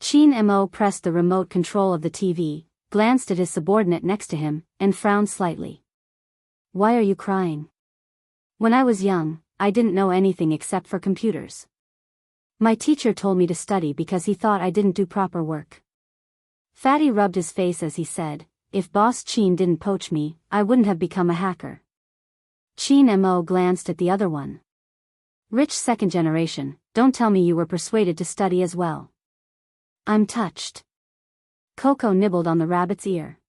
Qin Mo pressed the remote control of the TV, glanced at his subordinate next to him, and frowned slightly. "Why are you crying?" "When I was young, I didn't know anything except for computers. My teacher told me to study because he thought I didn't do proper work." Fatty rubbed his face as he said, "If Boss Qin didn't poach me, I wouldn't have become a hacker." Qin Mo glanced at the other one. "Rich second generation, don't tell me you were persuaded to study as well." "I'm touched." Coco nibbled on the rabbit's ear.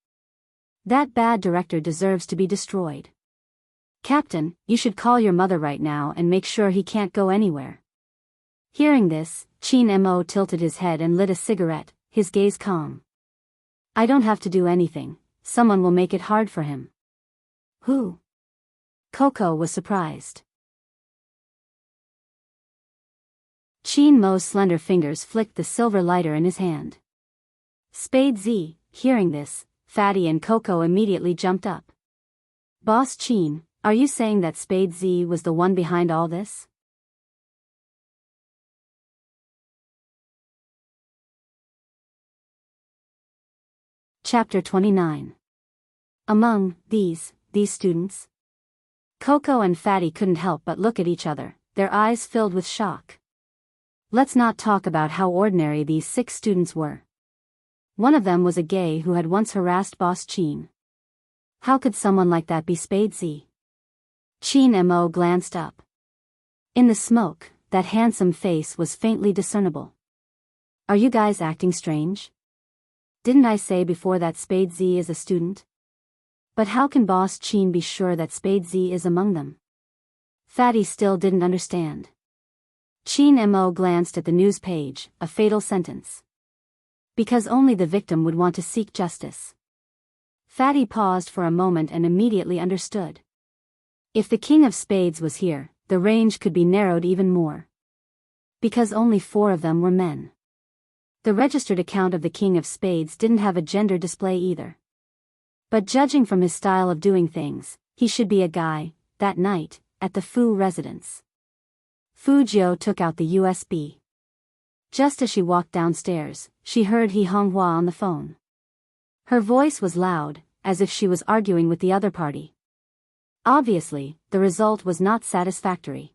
"That bad director deserves to be destroyed. Captain, you should call your mother right now and make sure he can't go anywhere." Hearing this, Qin Mo tilted his head and lit a cigarette, his gaze calm. "I don't have to do anything, someone will make it hard for him." "Who?" Coco was surprised. Qin Mo's slender fingers flicked the silver lighter in his hand. "Spade Z." Hearing this, Fatty and Coco immediately jumped up. "Boss Qin, are you saying that Spade Z was the one behind all this?" Chapter 29. Among these students? Coco and Fatty couldn't help but look at each other, their eyes filled with shock. Let's not talk about how ordinary these 6 students were. One of them was a gay who had once harassed Boss Qin. How could someone like that be Spade Z? Qin Mo glanced up. In the smoke, that handsome face was faintly discernible. "Are you guys acting strange? Didn't I say before that Spade Z is a student? But how can Boss Qin be sure that Spade Z is among them?" Fatty still didn't understand. Qin Mo glanced at the news page, a fatal sentence. Because only the victim would want to seek justice. Fatty paused for a moment and immediately understood. If the King of Spades was here, the range could be narrowed even more. Because only 4 of them were men. The registered account of the King of Spades didn't have a gender display either. But judging from his style of doing things, he should be a guy. That night, at the Fu residence, Fu Jiu took out the USB. Just as she walked downstairs, she heard He Honghua on the phone. Her voice was loud, as if she was arguing with the other party. Obviously, the result was not satisfactory.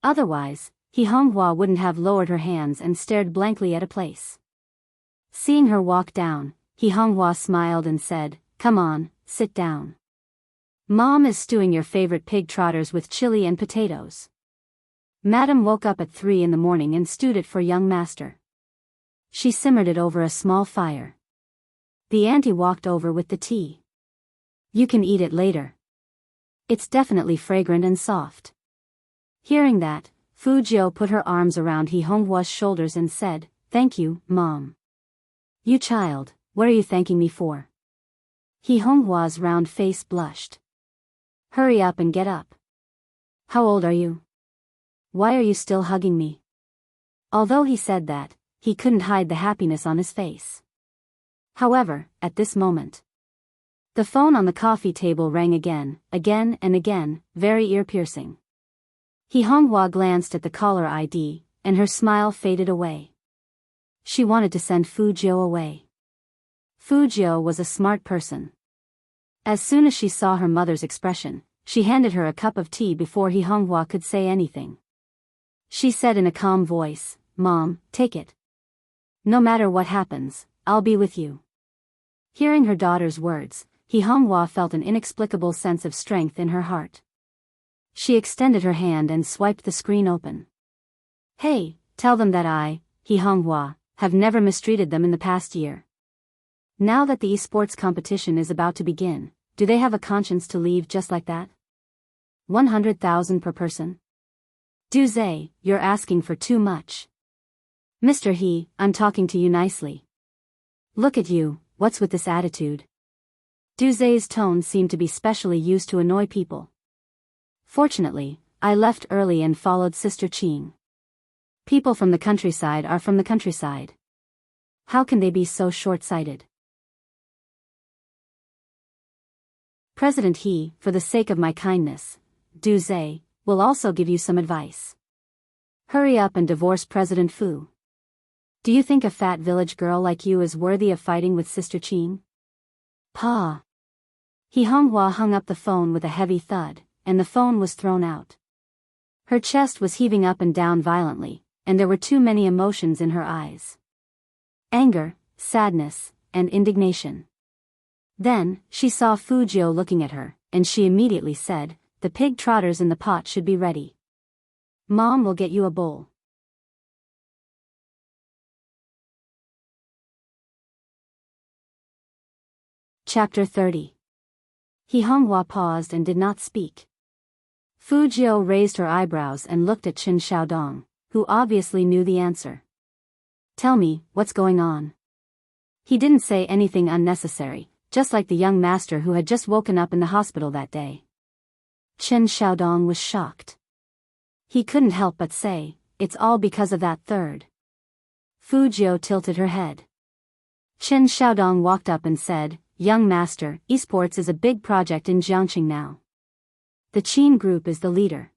Otherwise, He Honghua wouldn't have lowered her hands and stared blankly at a place. Seeing her walk down, He Honghua smiled and said, "Come on, sit down. Mom is stewing your favorite pig trotters with chili and potatoes. Madam woke up at 3 in the morning and stewed it for young master. She simmered it over a small fire. The auntie walked over with the tea. You can eat it later. It's definitely fragrant and soft." Hearing that, Fu Jiu put her arms around He Honghua's shoulders and said, "Thank you, Mom." "You child, what are you thanking me for?" He Honghua's round face blushed. "Hurry up and get up. How old are you? Why are you still hugging me?" Although he said that, he couldn't hide the happiness on his face. However, at this moment, the phone on the coffee table rang again and again, very ear-piercing. He Honghua glanced at the caller ID, and her smile faded away. She wanted to send Fu Jiu away. Fu Jiu was a smart person. As soon as she saw her mother's expression, she handed her a cup of tea before He Honghua could say anything. She said in a calm voice, "Mom, take it. No matter what happens, I'll be with you." Hearing her daughter's words, He Honghua felt an inexplicable sense of strength in her heart. She extended her hand and swiped the screen open. "Hey, tell them that I, He Honghua, have never mistreated them in the past year. Now that the esports competition is about to begin, do they have a conscience to leave just like that? 100,000 per person? Duze, you're asking for too much. Mr. He, I'm talking to you nicely. Look at you, what's with this attitude?" Duze's tone seemed to be specially used to annoy people. "Fortunately, I left early and followed Sister Qing. People from the countryside are from the countryside. How can they be so short-sighted?" President He, for the sake of my kindness, Duze, will also give you some advice. Hurry up and divorce President Fu. Do you think a fat village girl like you is worthy of fighting with Sister Qing? Pa. He Honghua hung up the phone with a heavy thud, and the phone was thrown out. Her chest was heaving up and down violently, and there were too many emotions in her eyes. Anger, sadness, and indignation. Then, she saw Fu Jiu looking at her, and she immediately said, "The pig trotters in the pot should be ready. Mom will get you a bowl." Chapter 30. He Honghua paused and did not speak. Fu Jiu raised her eyebrows and looked at Qin Xiaodong, who obviously knew the answer. "Tell me, what's going on?" He didn't say anything unnecessary, just like the young master who had just woken up in the hospital that day. Qin Xiaodong was shocked. He couldn't help but say, "It's all because of that third." Fu Jiu tilted her head. Qin Xiaodong walked up and said, "Young master, esports is a big project in Jiangxing now. The Qin group is the leader.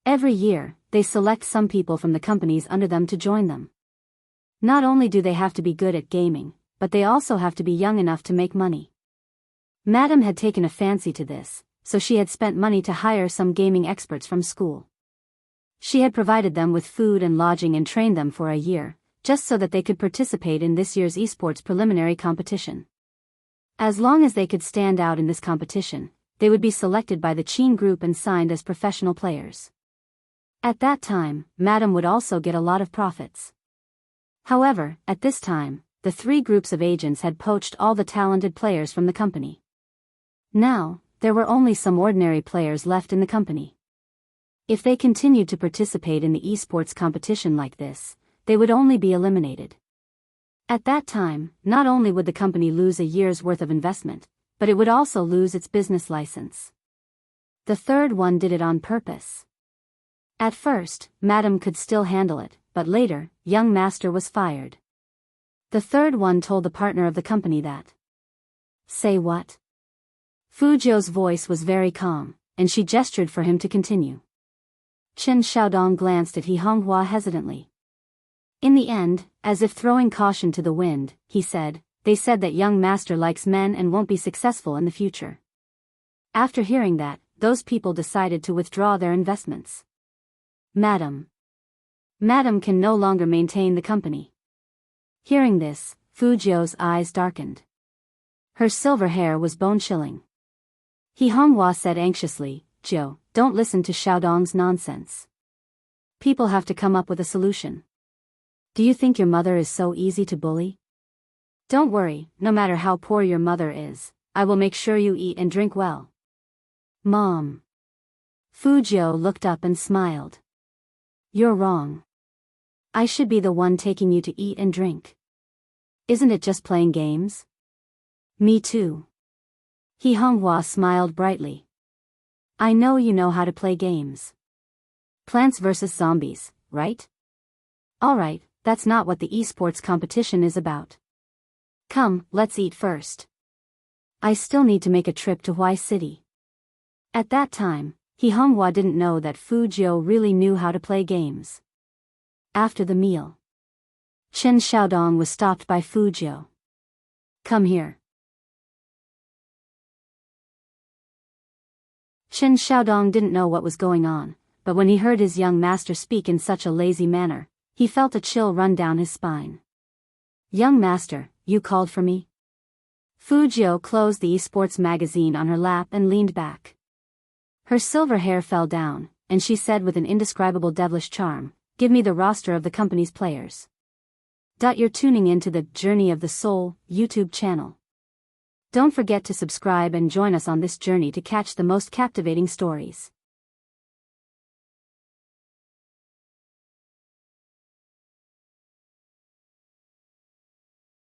Every year, they select some people from the companies under them to join them. Not only do they have to be good at gaming, but they also have to be young enough to make money." Madam had taken a fancy to this, so she had spent money to hire some gaming experts from school. She had provided them with food and lodging and trained them for a year, just so that they could participate in this year's esports preliminary competition. As long as they could stand out in this competition, they would be selected by the Qin group and signed as professional players. At that time, Madam would also get a lot of profits. However, at this time, the three groups of agents had poached all the talented players from the company. Now, there were only some ordinary players left in the company. If they continued to participate in the esports competition like this, they would only be eliminated. At that time, not only would the company lose a year's worth of investment, but it would also lose its business license. The third one did it on purpose. At first, Madam could still handle it, but later, young master was fired. The third one told the partner of the company that. "Say what?" Fu Jiu's voice was very calm, and she gestured for him to continue. Qin Xiaodong glanced at He Honghua hesitantly. In the end, as if throwing caution to the wind, he said, "They said that young master likes men and won't be successful in the future." After hearing that, those people decided to withdraw their investments. Madam can no longer maintain the company. Hearing this, Fu Jiu's eyes darkened. Her silver hair was bone-chilling. He Honghua said anxiously, "Jiu, don't listen to Xiaodong's nonsense. People have to come up with a solution. Do you think your mother is so easy to bully? Don't worry, no matter how poor your mother is, I will make sure you eat and drink well." Mom. Fu Jiu looked up and smiled. "You're wrong. I should be the one taking you to eat and drink. Isn't it just playing games?" "Me too." He Honghua smiled brightly. "I know you know how to play games. Plants vs. Zombies, right? Alright, that's not what the esports competition is about. Come, let's eat first. I still need to make a trip to Huai City." At that time, He Honghua didn't know that Fu Jiu really knew how to play games. After the meal, Chen Xiaodong was stopped by Fu Jiu. Come here. Chen Xiaodong didn't know what was going on, but when he heard his young master speak in such a lazy manner, he felt a chill run down his spine. Young master, you called for me? Fu Jiu closed the esports magazine on her lap and leaned back. Her silver hair fell down, and she said with an indescribable devilish charm, give me the roster of the company's players. You're tuning in to the Journey of the Soul YouTube channel. Don't forget to subscribe and join us on this journey to catch the most captivating stories.